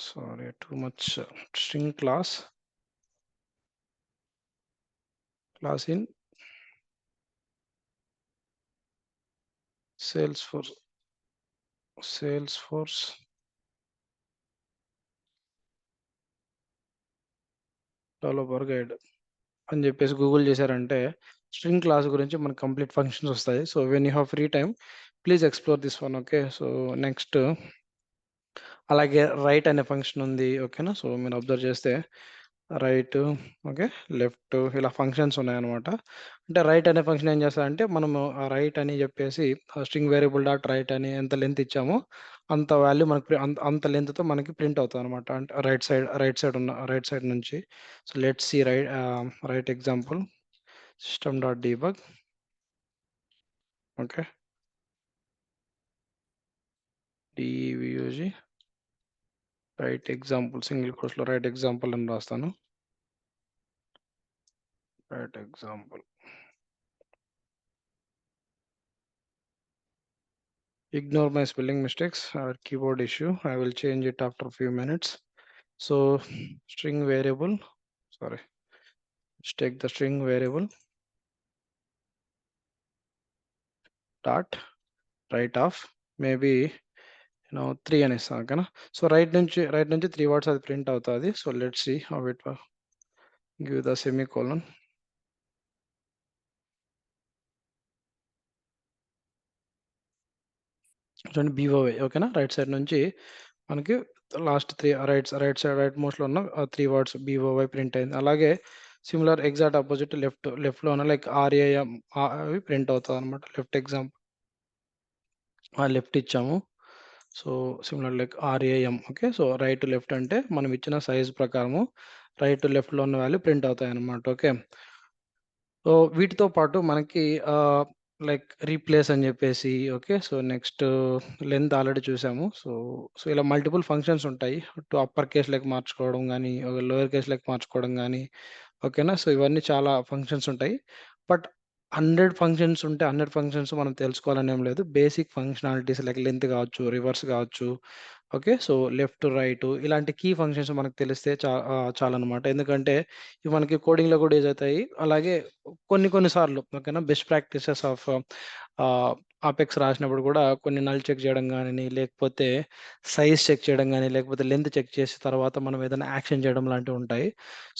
sorry too much string class in Salesforce developer guide అని చెప్పేసి గూగుల్ చేశారంటే స్ట్రింగ్ క్లాస్ గురించి మనకు కంప్లీట్ ఫంక్షన్స్ వస్తాయి. So when you have free time please explore this one okay. So next అలాగే రైట్ అనే ఫంక్షన్ ఉంది ఓకేనా. సో మీరు అబ్జర్వ్ చేస్తే రైట్ ఓకే లెఫ్ట్ ఇలా ఫంక్షన్స్ ఉన్నాయన్నమాట. అంటే రైట్ అనే ఫంక్షన్ ఏం చేస్తారంటే మనము ఆ రైట్ అని చెప్పేసి స్ట్రింగ్ వేరియబుల్ డాట్ రైట్ అని ఎంత లెంత్ ఇచ్చామో అంత వాల్యూ మనకి అంత లెంత్తో మనకి ప్రింట్ అవుతుంది అనమాట. అంటే రైట్ సైడ్ నుంచి. So let's see right example system dot debug okay D B U G right example single కోర్స్లో రైట్ ఎగ్జాంపుల్ అని రాస్తాను. Right example ignore my spelling mistakes or keyboard issue. I will change it after a few minutes. So string variable, sorry, let's take the string variable dot right of maybe 3 అని ఇస్తాను ఓకేనా. సో రైట్ నుంచి 3 వర్డ్స్ అది ప్రింట్ అవుతుంది. So let's see how it give the semicolon. చూడండి బీఓవై ఓకేనా. రైట్ సైడ్ నుంచి మనకి లాస్ట్ 3 రైట్ సైడ్ రైట్ మోస్ట్లో ఉన్న 3 వర్డ్స్ బీఓవై ప్రింట్ అయింది. అలాగే సిమిలర్ ఎగ్జాక్ట్ ఆపోజిట్ లెఫ్ట్లో ఉన్న లైక్ ఆర్ఏఎం అవి ప్రింట్ అవుతుంది అనమాట. లెఫ్ట్ ఎగ్జాంపుల్ లెఫ్ట్ ఇచ్చాము. So similar like RAM okay. So right to left అంటే మనం ఇచ్చిన సైజ్ ప్రకారము రైట్ టు లెఫ్ట్లో ఉన్న వాల్యూ ప్రింట్ అవుతాయి అనమాట ఓకే. సో వీటితో పాటు మనకి లైక్ రీప్లేస్ అని చెప్పేసి okay. So next length already చూసాము. సో ఇలా మల్టిపుల్ ఫంక్షన్స్ ఉంటాయి. టు అప్పర్ కేస్ లెక్క మార్చుకోవడం కానీ లోయర్ కేస్ లెక్క మార్చుకోవడం కానీ ఓకేనా. సో ఇవన్నీ చాలా ఫంక్షన్స్ ఉంటాయి. బట్ 100 ఫంక్షన్స్ ఉంటే 100 ఫంక్షన్స్ మనం తెలుసుకోవాలని ఏం లేదు. బేసిక్ ఫంక్షనాలిటీస్ లైక్ లెంత్ కావచ్చు, రివర్స్ కావచ్చు ఓకే. సో లెఫ్ట్, రైట్ ఇలాంటి కీ ఫంక్షన్స్ మనకు తెలిస్తే చాలనమాట. ఎందుకంటే ఇవి మనకి కోడింగ్‌లో కూడా యూజ్ అవుతాయి. అలాగే కొన్ని సార్లు ఓకేనా బెస్ట్ ప్రాక్టీసెస్ ఆఫ్ అపెక్స్ రాసినప్పుడు కూడా కొన్ని నల్ చెక్ చేయడం గాని, లేకపోతే సైజ్ చెక్ చేయడం గాని, లేకపోతే లెంత్ చెక్ చేసి తర్వాత మనం ఏదైనా యాక్షన్ చేయడం లాంటివి ఉంటాయి.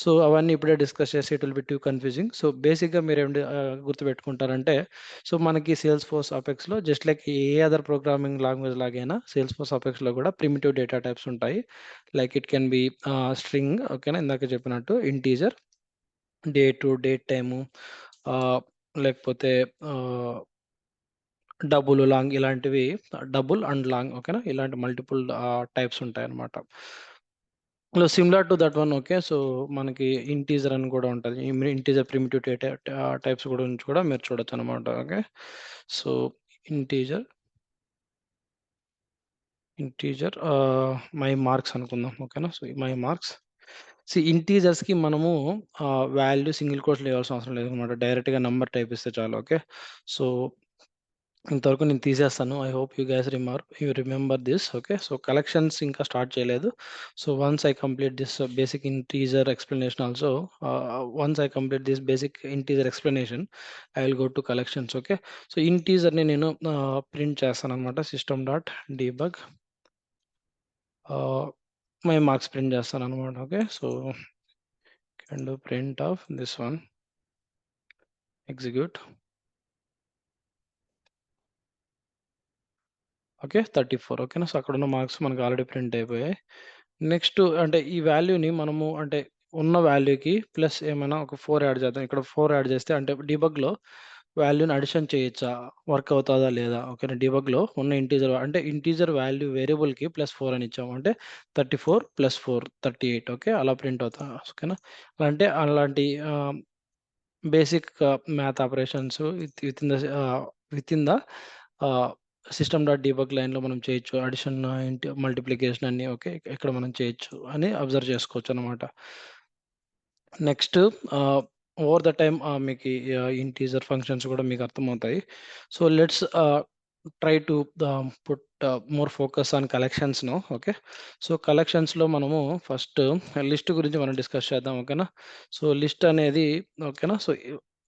సో అవన్నీ ఇప్పుడే డిస్కస్ చేసి it will be too confusing. So బేసిక్‌గా మీరేంటి గుర్తుపెట్టుకుంటారంటే సో మనకి సేల్స్ ఫోర్స్ అపెక్స్‌లో just like a other programming language లాగైనా సేల్స్ ఫోర్స్ అపెక్స్‌లో కూడా ప్రిమిటివ్ డేటా టైప్స్ ఉంటాయి. Like it can be string ఓకేనా. ఇందాక చెప్పినట్టు ఇంటీజర్, డేట్ టైము లేకపోతే డబుల్, లాంగ్ ఇలాంటివి డబుల్ అండ్ లాంగ్ ఓకేనా. ఇలాంటి మల్టిపుల్ టైప్స్ ఉంటాయన్నమాట. Similar to that one okay. So మనకి ఇంటీజర్ అని కూడా ఉంటది. ఇంటీజర్ ప్రిమిటివ్ డేటా టైప్స్ గురించి కూడా మీరు చూడొచ్చనమాట okay. So integer my marks అనుకుందాం ఓకేనా. సో మై మార్క్స్ ఇంటీజర్స్‌కి మనము వాల్యూ సింగిల్ కోట్స్‌లో ఇవ్వాల్సిన అవసరం లేదనమాట. డైరెక్ట్‌గా నంబర్ టైప్ ఇస్తే చాలు ఓకే. సో ఇంతవరకు నేను తీసేస్తాను. I hope you remember this okay. So collections ఇంకా స్టార్ట్ చేయలేదు. So once I complete this basic integer explanation also once I complete this basic integer explanation I will go to collections okay. So ఇంటీజర్‌ని నేను ప్రింట్ చేస్తాననమాట. System dot debug my marks print చేస్తాననమాట okay. So can do print of this one execute okay. 34 ఓకేనా. సో అక్కడున్న మార్క్స్ మనకు ఆల్రెడీ ప్రింట్ అయిపోయాయి. నెక్స్ట్ అంటే ఈ వాల్యూని మనము అంటే ఉన్న వాల్యూకి ప్లస్ ఏమైనా ఒక 4 యాడ్ చేద్దాం. ఇక్కడ 4 యాడ్ చేస్తే అంటే డీబగ్‌లో వాల్యూని అడిషన్ చేయొచ్చా? వర్క్ అవుతదా లేదా? ఓకేనా. డీబగ్‌లో ఉన్న ఇంటీజర్ వాల్యూ వేరియబుల్‌కి +4 అని ఇచ్చాము. అంటే 34 + 4 38 ఓకే. అలా ప్రింట్ అవుతా ఓకేనా. అంటే అలాంటి basic math operations within the system dot debug లైన్‌లో మనం చేయొచ్చు. అడిషన్, మల్టిప్లికేషన్ అన్నీ ఓకే. ఇక్కడ మనం చేయొచ్చు అని అబ్జర్వ్ చేసుకోవచ్చనమాట. నెక్స్ట్ ఓవర్ ద టైమ్ మీకీ ఇంటీజర్ ఫంక్షన్స్ గూడా మీకు అర్థమవుతాయి. So, let's try to put more focus on collections now. Okay. So, కలెక్షన్స్‌లో మనము ఫస్ట్ లిస్ట్ గురించి మనం డిస్కస్ చేద్దాం. ఓకేనా. సో, లిస్ట్ అనేది ఓకేనా. So,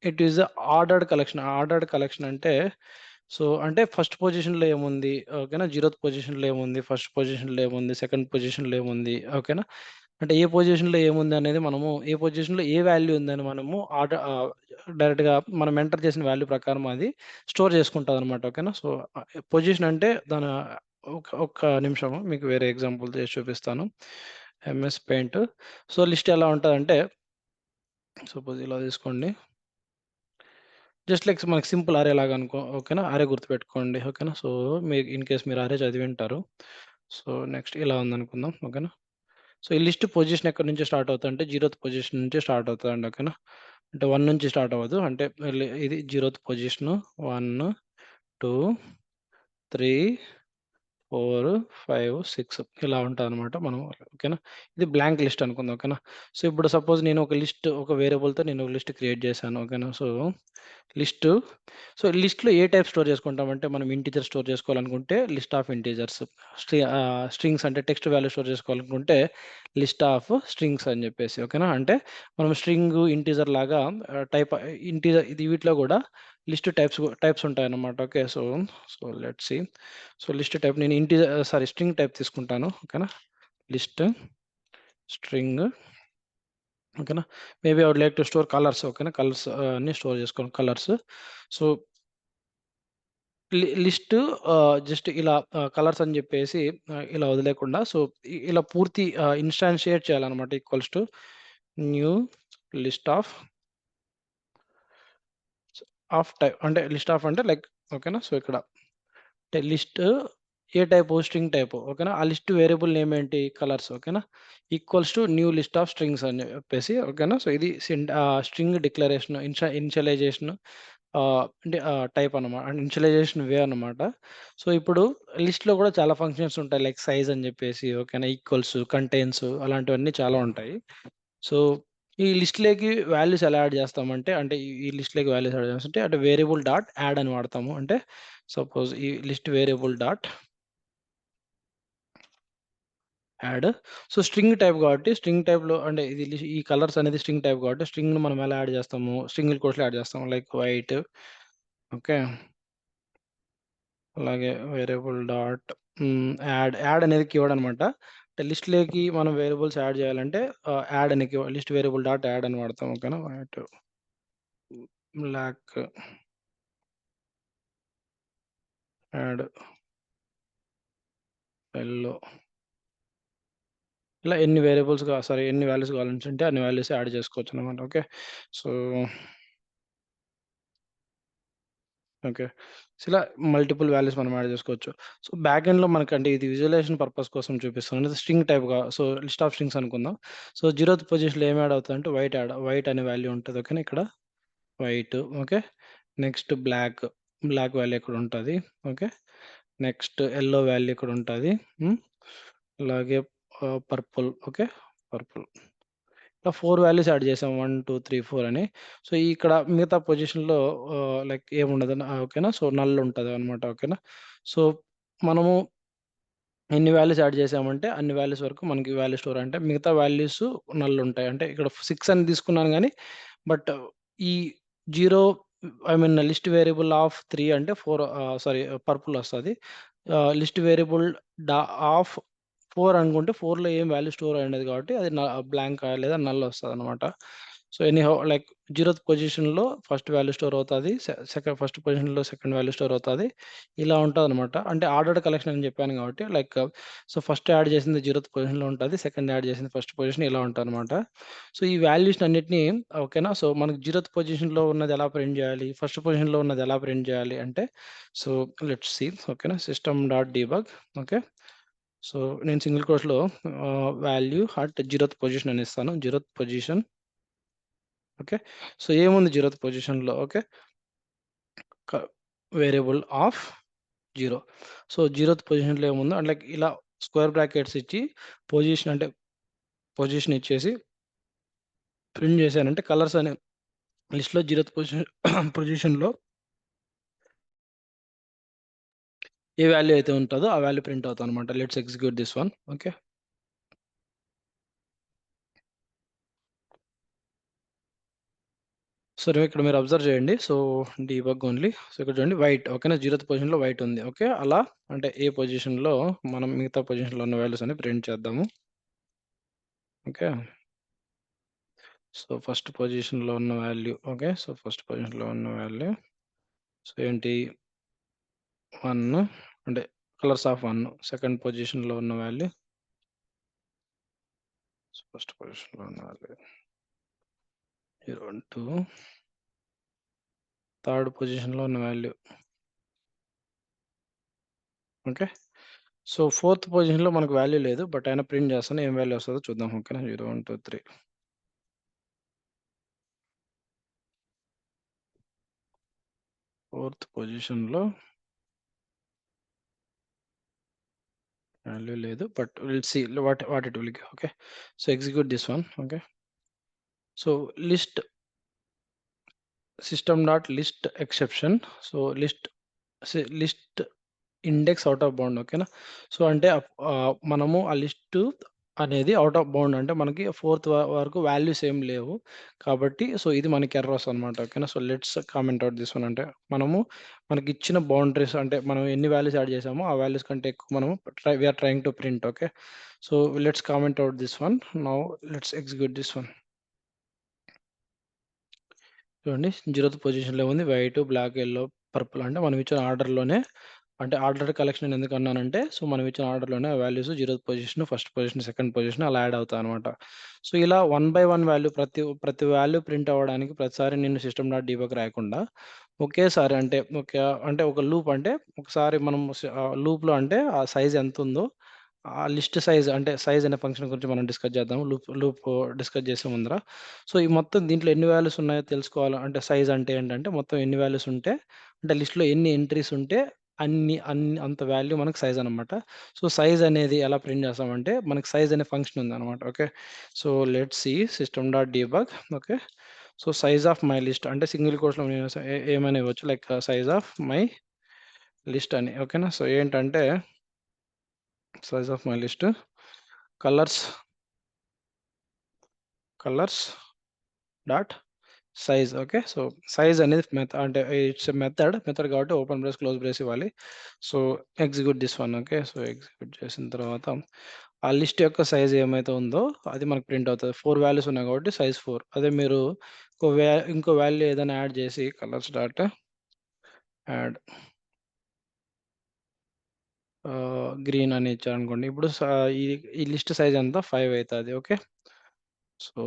it is a ordered collection. Ordered collection అంటే అంటే ఫస్ట్ పొజిషన్‌లో ఏముంది? ఓకేనా. జీరోత్ పొజిషన్‌లో ఏముంది? ఫస్ట్ పొజిషన్‌లో ఏముంది? సెకండ్ పొజిషన్‌లో ఏముంది? ఓకేనా. అంటే ఏ పొజిషన్‌లో ఏముందనేది మనము ఏ పొజిషన్‌లో ఏ వాల్యూ ఉందని మనము డైరెక్ట్‌గా మనం ఎంటర్ చేసిన వాల్యూ ప్రకారం అది స్టోర్ చేసుకుంటదనమాట. ఓకేనా. సో, పొజిషన్ అంటే దాని ఒక్క నిమిషము మీకు వేరే ఎగ్జాంపుల్ చేసి చూపిస్తాను. MS paint. సో, లిస్ట్ ఎలా ఉంటదంటే సపోజ్ ఇలా తీసుకోండి. జస్ట్ లైక్ మనకి సింపుల్ అరే లాగా అనుకో ఓకేనా. అరే గుర్తుపెట్టుకోండి. ఓకేనా. సో, మీరు ఇన్ కేస్ మీరు అరే చదివింటారు. సో, నెక్స్ట్ ఇలా ఉందనుకుందాం. ఓకేనా. సో, ఈ లిస్ట్ పొజిషన్ ఎక్కడి నుంచి స్టార్ట్ అవుతదంటే, జీరోత్ పొజిషన్ నుంచి స్టార్ట్ అవుతదండి. ఓకేనా. అంటే 1 నుంచి స్టార్ట్ అవ్వదు. అంటే ఇది జీరోత్ పొజిషను 1, 2, 3, 4, 5, 6 ఇలా ఉంటదనమాట. మనం ఓకేనా. ఇది బ్లాంక్ లిస్ట్ అనుకుందాం. ఓకేనా. సో, ఇప్పుడు సపోజ్ నేను ఒక వేరియబుల్‌తో నేను ఒక లిస్ట్ క్రియేట్ చేశాను. ఓకేనా. సో, లిస్టు లిస్ట్‌లో ఏ టైప్ స్టోర్ చేసుకుంటామంటే, మనం ఇంటిజర్ స్టోర్ చేసుకోవాలనుకుంటే లిస్ట్ ఆఫ్ ఇంటిజర్స్. స్ట్రింగ్స్ అంటే టెక్స్ట్ వాల్యూ స్టోర్ చేసుకోవాలనుకుంటే లిస్ట్ ఆఫ్ స్ట్రింగ్స్ అని చెప్పేసి. ఓకేనా. అంటే మనం స్ట్రింగ్, ఇంటిజర్ లాగా టైప్ ఇంటిజర్ ఇది వీటిలో కూడా లిస్ట్ టైప్స్ ఉంటాయన్నమాట. Okay. Let's see. List type నేను స్ట్రింగ్ టైప్ తీసుకుంటాను. ఓకేనా. లిస్ట్ స్ట్రింగ్ ఓకేనా. Maybe I would like to store colours. ఓకేనా. కలర్స్ అన్నీ స్టోర్ చేసుకోవాలి కలర్స్. సో, లిస్ట్ జస్ట్ ఇలా కలర్స్ అని చెప్పేసి ఇలా వదిలేయకుండా ఇలా పూర్తి ఇన్‌స్టాన్షియేట్ చేయాలన్నమాట. Equals to new list type అంటే లిస్ట్ ఆఫ్ అంటే లైక్ ఓకేనా. సో, ఇక్కడ లిస్ట్ ఏ టైపు? String type. ఓకేనా. ఆ లిస్ట్ వేరియబుల్ నేమ్ ఏంటి? కలర్స్. ఓకేనా. Equals to new list of strings అని చెప్పేసి ఓకేనా. సో, ఇది స్ట్రింగ్ డిక్లరేషన్ ఇనిషియలైజేషన్ అంటే టైప్ అన్నమాట. ఇనిషియలైజేషన్ వే అన్నమాట. సో, ఇప్పుడు లిస్ట్‌లో కూడా చాలా ఫంక్షన్స్ ఉంటాయి. లైక్ సైజ్ అని చెప్పేసి ఓకేనా. ఈక్వల్స్, కంటెయిన్స్ అలాంటివన్నీ చాలా ఉంటాయి. సో, ఈ లిస్ట్‌లోకి వాల్యూస్ ఎలా యాడ్ చేస్తామంటే, అంటే ఈ లిస్ట్‌లోకి వాల్యూస్ యాడ్ చేస్తుంటే అంటే వేరియబుల్ డాట్ యాడ్ అని వాడతాము. అంటే సపోజ్ ఈ list variable dot add. So, string type కాబట్టి స్ట్రింగ్ టైప్‌లో అంటే ఈ కలర్స్ అనేది స్ట్రింగ్ టైప్ కాబట్టి స్ట్రింగ్‌ని మనం ఎలా యాడ్ చేస్తాము? సింగిల్ కోట్స్‌లో యాడ్ చేస్తాము. Like white okay. అలాగే వేరియబుల్ డాట్ యాడ్ అనేది కీవర్డ్ అనమాట. అంటే లిస్ట్‌లోకి మనం వేరియబుల్స్ యాడ్ చేయాలంటే యాడ్ అనే లిస్ట్ వేరియబుల్ డాట్ యాడ్ అని వాడతాం. ఓకేనా. వైట్, బ్లాక్ యాడ్, యెల్లో ఇలా ఎన్ని వాల్యూస్ కావాలనుకుంటే అన్ని వాల్యూస్ యాడ్ చేసుకోవచ్చనమాట. ఓకే. So, okay. ఇలా మల్టిపుల్ వాల్యూస్ మనం యాడ్ చేసుకోవచ్చు. సో, బ్యాక్ ఎండ్‌లో మనకంటే ఇది విజువలైజేషన్ పర్పస్ కోసం చూపిస్తున్నాను. ఇది స్ట్రింగ్ టైప్‌గా లిస్ట్ ఆఫ్ స్ట్రింగ్స్ అనుకుందాం. సో, 0థ్ పొజిషన్‌లో ఏం యాడ్ అవుతదంటే వైట్ అనే వాల్యూ ఉంటది. ఓకేనా. ఇక్కడ white okay. Next black value ఇక్కడ ఉంటది. ఓకే. నెక్స్ట్ యెల్లో వాల్యూ ఇక్కడ ఉంటది. హ్మ్. అలాగే పర్పుల్ ఓకే. పర్పుల్. ఇలా 4 వాల్యూస్ యాడ్ చేసాం. 1, 2, 3, 4 అని. సో, ఇక్కడ మిగతా పొజిషన్‌లో లైక్ ఏముండదు. ఓకేనా. సో, నల్ ఉంటదనమాట. ఓకేనా. సో, మనము ఎన్ని వాల్యూస్ యాడ్ చేసామంటే అన్ని వాల్యూస్ వరకు మనకి వాల్యూ స్టోర్ అంటే మిగతా వాల్యూస్ నల్ ఉంటాయి. అంటే ఇక్కడ 6 అని తీసుకున్నాను గానీ, బట్ ఈ 0 లిస్ట్ వేరియబుల్ ఆఫ్ 3 అంటే 4 పర్పుల్ వస్తది. లిస్ట్ వేరియబుల్ డా ఆఫ్ 4 అనుకుంటే 4లో ఏం వాల్యూ స్టోర్ అయ్యుండదు కాబట్టి అది బ్లాంక్ లేదా నల్ వస్తదనమాట. సో, ఎనీహౌ లైక్ 0థ్ పొజిషన్‌లో ఫస్ట్ వాల్యూ స్టోర్ అవుతది. ఫస్ట్ పొజిషన్‌లో సెకండ్ వాల్యూ స్టోర్ అవుతది. ఇలా ఉంటదనమాట. అంటే ఆర్డర్డ్ కలెక్షన్ అని చెప్పాను కాబట్టి లైక్ ఫస్ట్ యాడ్ చేసింది 0థ్ పొజిషన్‌లో ఉంటది. సెకండ్ యాడ్ చేసింది ఫస్ట్ పొజిషన్ ఇలా ఉంటదనమాట. సో, ఈ వాల్యూస్‌నన్నిటిని ఓకేనా. సో, మనకు 0థ్ పొజిషన్‌లో ఉన్నది ఎలా ప్రింట్ చేయాలి? ఫస్ట్ పొజిషన్‌లో ఉన్నది ఎలా ప్రింట్ చేయాలి అంటే సో, లెట్స్ సీ ఓకేనా. System dot debug okay. So, నేను సింగిల్ కోట్స్‌లో వాల్యూ అట్ 0థ్ పొజిషన్ అని ఇస్తాను. 0థ్ పొజిషన్ ఓకే. సో, ఏముంది 0థ్ పొజిషన్‌లో ఓకే. క వేరియబుల్ ఆఫ్ 0. సో, 0థ్ పొజిషన్‌లో ఏముందో అంటే లైక్ ఇలా స్క్వేర్ బ్రాకెట్స్ ఇచ్చి పొజిషన్ అంటే పొజిషన్ ఇచ్చేసి ప్రింట్ చేశానంటే కలర్స్ అనే లిస్ట్‌లో 0థ్ పొజిషన్‌లో ఏ వాల్యూ అయితే ఉంటదో ఆ వాల్యూ ప్రింట్ అవుతదనమాట. Let's execute this one. Okay. So, ఇక్కడ మీరు అబ్జర్వ్ చేయండి. So, debug only. సో, ఇక్కడ చూడండి వైట్ ఓకేనా. 0థ్ పొజిషన్‌లో వైట్ ఉంది. ఓకే. అలా అంటే ఏ పొజిషన్‌లో మనం మిగతా పొజిషన్‌లో ఉన్న వాల్యూస్ అన్ని ప్రింట్ చేద్దాము. ఓకే. సో, ఫస్ట్ పొజిషన్‌లో ఉన్న వాల్యూ ఓకే. సో, ఫస్ట్ పొజిషన్‌లో ఉన్న వాల్యూ సో, ఏంటి 1 అంటే కలర్స్ ఆఫ్ 1. సెకండ్ పొజిషన్‌లో ఉన్న వాల్యూ సో, ఫస్ట్ పొజిషన్‌లో ఉన్న వాల్యూ 0, 2 థర్డ్ పొజిషన్‌లో ఉన్న వాల్యూ ఓకే. సో, ఫోర్త్ పొజిషన్‌లో మనకు వాల్యూ లేదు. బట్ అయినా ప్రింట్ చేస్తాను. ఏం వాల్యూ వస్తదో చూద్దాం. ఓకేనా. 0, 1, 2, 3 ఫోర్త్ పొజిషన్‌లో వాల్యూ లేదు. But will see what it will give. Okay. So, execute this one. Okay. So, list system dot list exception. So, list index out of bound ఓకేనా. సో, అంటే మనము ఆ లిస్టు అనేది ఔట్ ఆఫ్ బౌండ్ అంటే మనకి ఫోర్త్ వరకు వాల్యూస్ ఏం లేవు. కాబట్టి సో, ఇది మనకి ఎర్రర్ వస్తదనమాట. ఓకేనా. So, let's comment out this one అంటే మనము మనకిచ్చిన బౌండరీస్ అంటే మనం ఎన్ని వాల్యూస్ యాడ్ చేసామో ఆ వాల్యూస్ కంటే ఎక్కువ మనము we are trying to print. Okay. So, let's comment out this one. Now let's execute this one. చూడండి 0థ్ పొజిషన్‌లో ఉంది. వైట్, బ్లాక్, యెల్లో, పర్పుల్ అంటే మనం ఇచ్చిన ఆర్డర్‌లోనే అంటే ఆర్డర్ కలెక్షన్ అని ఎందుకన్నానంటే, సో, మనం ఇచ్చిన ఆర్డర్‌లోనే ఆ వాల్యూస్ 0థ్ position, first position, second position అలా యాడ్ అవుతాయన్నమాట. సో, ఇలా వన్ బై వన్ వాల్యూ ప్రతి వాల్యూ ప్రింట్ అవ్వడానికి ప్రతిసారి నేను సిస్టమ్ డాట్ డీబగ్ రాయకుండా ఒకేసారి అంటే అంటే ఒక లూప్ అంటే ఒకసారి మనం లూప్‌లో అంటే ఆ సైజ్ ఎంతుందో ఆ లిస్ట్ సైజ్ అంటే సైజ్ అనే ఫంక్షన్ గురించి మనం డిస్కస్ చేద్దాం. లూప్ లూప్ డిస్కస్ చేసే ముందర. సో, ఈ మొత్తం దీంట్లో ఎన్ని వాల్యూస్ ఉన్నాయో తెలుసుకోవాలి అంటే సైజ్ అంటే ఏంటంటే మొత్తం ఎన్ని వాల్యూస్ ఉంటే అంటే లిస్ట్‌లో ఎన్ని ఎంట్రీస్ ఉంటే అంత వాల్యూ మనకు సైజ్ అనమాట. సో, సైజ్ అనేది ఎలా ప్రింట్ చేస్తామంటే మనకు సైజ్ అనే ఫంక్షన్ ఉందనమాట. Okay. So, let's see system dot debug. Okay. So, size of my list అంటే సింగిల్ కోట్స్‌లో ఏమైనా ఇవ్వచ్చు like size of my list అని. ఓకేనా. సో, ఏంటంటే size of my list colours colours dot size okay. So, size అనేది అంటే ఇట్స్ ఎ మెథడ్ కాబట్టి ఓపెన్ బ్రేస్, క్లోజ్ బ్రేస్ ఇవ్వాలి. So, execute this one okay. So, execute చేసిన తర్వాత ఆ లిస్ట్ యొక్క సైజ్ ఏమైతే ఉందో అది మనకు ప్రింట్ అవుతది. 4 వాల్యూస్ ఉన్నాయి కాబట్టి సైజ్ 4. అదే మీరు ఇంకో వాల్యూ ఏదైనా యాడ్ చేసి కలర్స్ డాట్ యాడ్ గ్రీన్ అని ఇచ్చారనుకోండి. ఇప్పుడు ఈ ఈ లిస్ట్ సైజ్ ఎంత 5 అయితది. Okay. So,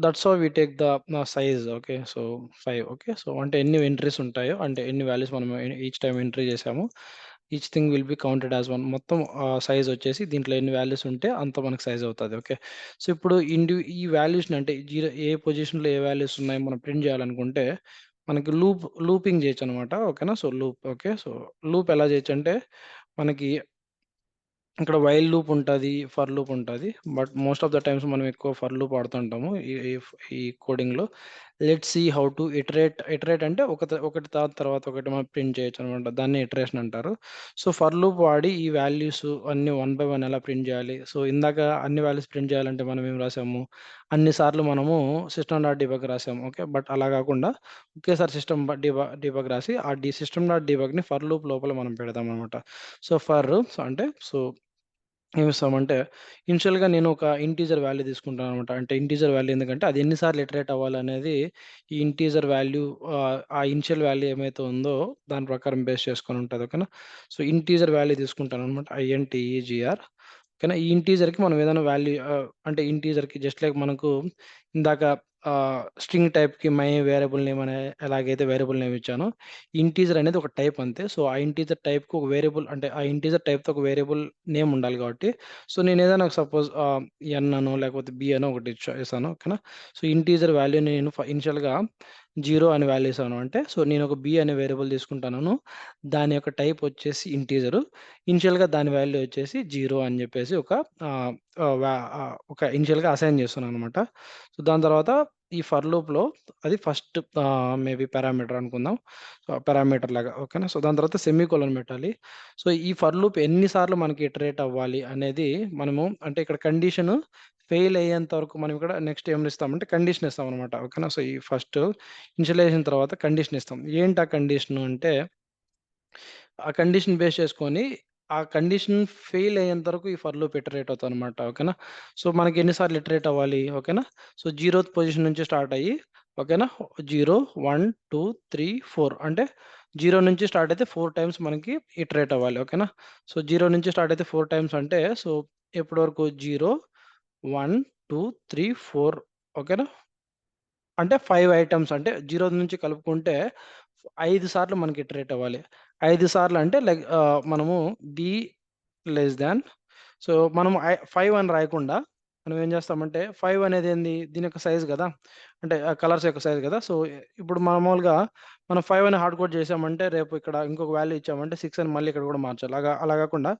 that's how we take the size okay. So, 5 okay. So, అంటే ఎన్ని ఎంట్రీస్ ఉంటాయో అంటే ఎన్ని వాల్యూస్ మనం ఈచ్ టైమ్ ఎంట్రీ చేసామో each thing will be counted as 1 మొత్తం సైజ్ వచ్చేసి దీంట్లో ఎన్ని వాల్యూస్ ఉంటే అంత మనకు సైజ్ అవుతది. ఓకే. సో, ఇప్పుడు ఈ వాల్యూస్‌ని అంటే ఏ పొజిషన్‌లో ఏ వాల్యూస్ ఉన్నాయో మనం ప్రింట్ చేయాలనుకుంటే మనకి లూపింగ్ చేయొచ్చనమాట. ఓకేనా. So, okay. సో, లూప్ ఎలా చేయొచ్చంటే మనకి ఇక్కడ వైల్ లూప్ ఉంటది. ఫర్ లూప్ ఉంటది. But most of the times మనం ఎక్కువ ఫర్ లూప్ వాడుతుంటాము. ఈ ఈ ఈ కోడింగ్‌లో. Let's see how to iterate అంటే ఒకటి తర్వాత ఒకటి మనం ప్రింట్ చేయొచ్చనమాట. దాన్ని ఇటరేషన్ అంటారు. సో, ఫర్ లూప్ వాడి ఈ వాల్యూస్ అన్నీ వన్ బై వన్ ఎలా ప్రింట్ చేయాలి. సో, ఇందాక అన్ని వాల్యూస్ ప్రింట్ చేయాలంటే మనం ఏం రాసాము, అన్ని సార్లు మనము సిస్టమ్ డాట్ డీబగ్ రాసాము. ఓకే. బట్ అలా కాకుండా ఒకేసారి డీబగ్ రాసి ఆ సిస్టమ్ డాట్ డీబగ్‌ని ఫర్ లూప్ లోపల మనం పెడదామనమాట. సో, అంటే ఏమిస్తామంటే ఇనిషియల్‌గా నేను ఒక ఇంటీజర్ వాల్యూ తీసుకుంటాననమాట. అంటే ఇంటీజర్ వాల్యూ ఎందుకంటే అది ఎన్ని సార్లు ఇటరేట్ అవ్వాలనేది ఈ ఇంటీజర్ వాల్యూ ఆ ఇనిషియల్ వాల్యూ ఏమైతే ఉందో దాని ప్రకారం బేస్ చేసుకొని ఉంటది. ఓకేనా. సో, ఇంటీజర్ వాల్యూ తీసుకుంటాననమాట. ఐఎన్‌టీఈజీఆర్ ఓకేనా. ఈ ఇంటీజర్‌కి మనం ఏదైనా వాల్యూ అంటే ఇంటీజర్‌కి జస్ట్ లైక్ మనకు ఇందాక స్ట్రింగ్ టైప్‌కి మై వేరియబుల్ నేమ్ అనే ఎలాగైతే వేరియబుల్ నేమ్ ఇచ్చానో, ఇంటీజర్ అనేది ఒక టైప్ అంతే. సో, ఆ ఇంటీజర్ టైప్‌కి ఒక వేరియబుల్ అంటే ఆ ఇంటీజర్ టైప్‌తో ఒక వేరియబుల్ నేమ్ ఉండాలి కాబట్టి, సో, నేనేదైనా సపోజ్ ఎన్ అనో లేకపోతే బి అనో ఒకటి ఇస్తాను. ఓకేనా. సో, ఇంటీజర్ వాల్యూని నేను ఇనిషియల్‌గా 0 అని వాల్యూ ఇస్తాను అంటే, సో నేను ఒక బి అనే వేరియబుల్ తీసుకుంటాను. దాని యొక్క టైప్ వచ్చేసి ఇంటీజరు. ఇనిషియల్‌గా దాని వాల్యూ వచ్చేసి 0 అని చెప్పేసి ఆహ్, ఒక ఇనిషియల్‌గా అసైన్ చేస్తున్నాననమాట. సో దాని తర్వాత ఈ ఫర్ లూప్‌లో అది ఫస్ట్ మేబీ పారామీటర్ అనుకుందాం. సో పారామీటర్ లాగా ఓకేనా. సో దాని తర్వాత సెమీకోలన్ పెట్టాలి. సో ఈ ఫర్ లూప్ ఎన్ని సార్లు మనకి ఇటరేట్ అవ్వాలి అనేది మనము అంటే ఇక్కడ కండిషన్ ఫెయిల్ అయ్యేంత వరకు మనం ఇక్కడ నెక్స్ట్ ఏం ఇస్తామంటే కండిషన్ ఇస్తామనమాట. ఓకేనా. సో ఈ ఫస్ట్ ఇనిషియలైజేషన్ తర్వాత కండిషన్ ఇస్తాం. ఏంటి ఆ కండిషను అంటే, ఆ కండిషన్ బేస్ చేసుకొని, ఆ కండిషన్ ఫెయిల్ అయ్యేంత వరకు ఈ ఫర్ లూప్ ఇటరేట్ అవుతదనమాట. ఓకేనా. సో మనకి ఎన్ని సార్లు ఇటరేట్ అవ్వాలి. ఓకేనా. సో 0థ్ పొజిషన్ నుంచి స్టార్ట్ అయ్యి ఓకేనా. 0, 1, 2, 3, 4 అంటే 0 నుంచి స్టార్ట్ అయితే 4 టైమ్స్ మనకి ఇటరేట్ అవ్వాలి. ఓకేనా. సో 0 నుంచి స్టార్ట్ అయితే 4 టైమ్స్ అంటే సో ఎప్పటి వరకు 0, 1, 2, 3, 4 ఓకేనా. అంటే 5 ఐటెమ్స్ అంటే 0 నుంచి కలుపుకుంటే 5 సార్లు మనకి ఇటరేట్ అవ్వాలి. 5 సార్లు అంటే లైక్ మనము బి లెస్ థాన్ సో మనం 5 అని రాయకుండా మనం ఏం చేస్తామంటే 5 అనేది ఏంది? దీని యొక్క సైజ్ గదా! అంటే కలర్స్ యొక్క సైజ్ గదా! సో ఇప్పుడు మామూలుగా మనం 5 అని హార్డ్ కోడ్ చేసామంటే రేపు ఇక్కడ ఇంకొక వాల్యూ ఇచ్చామంటే 6 అని మళ్ళీ ఇక్కడ కూడా మార్చాలి. అలా గాకుండా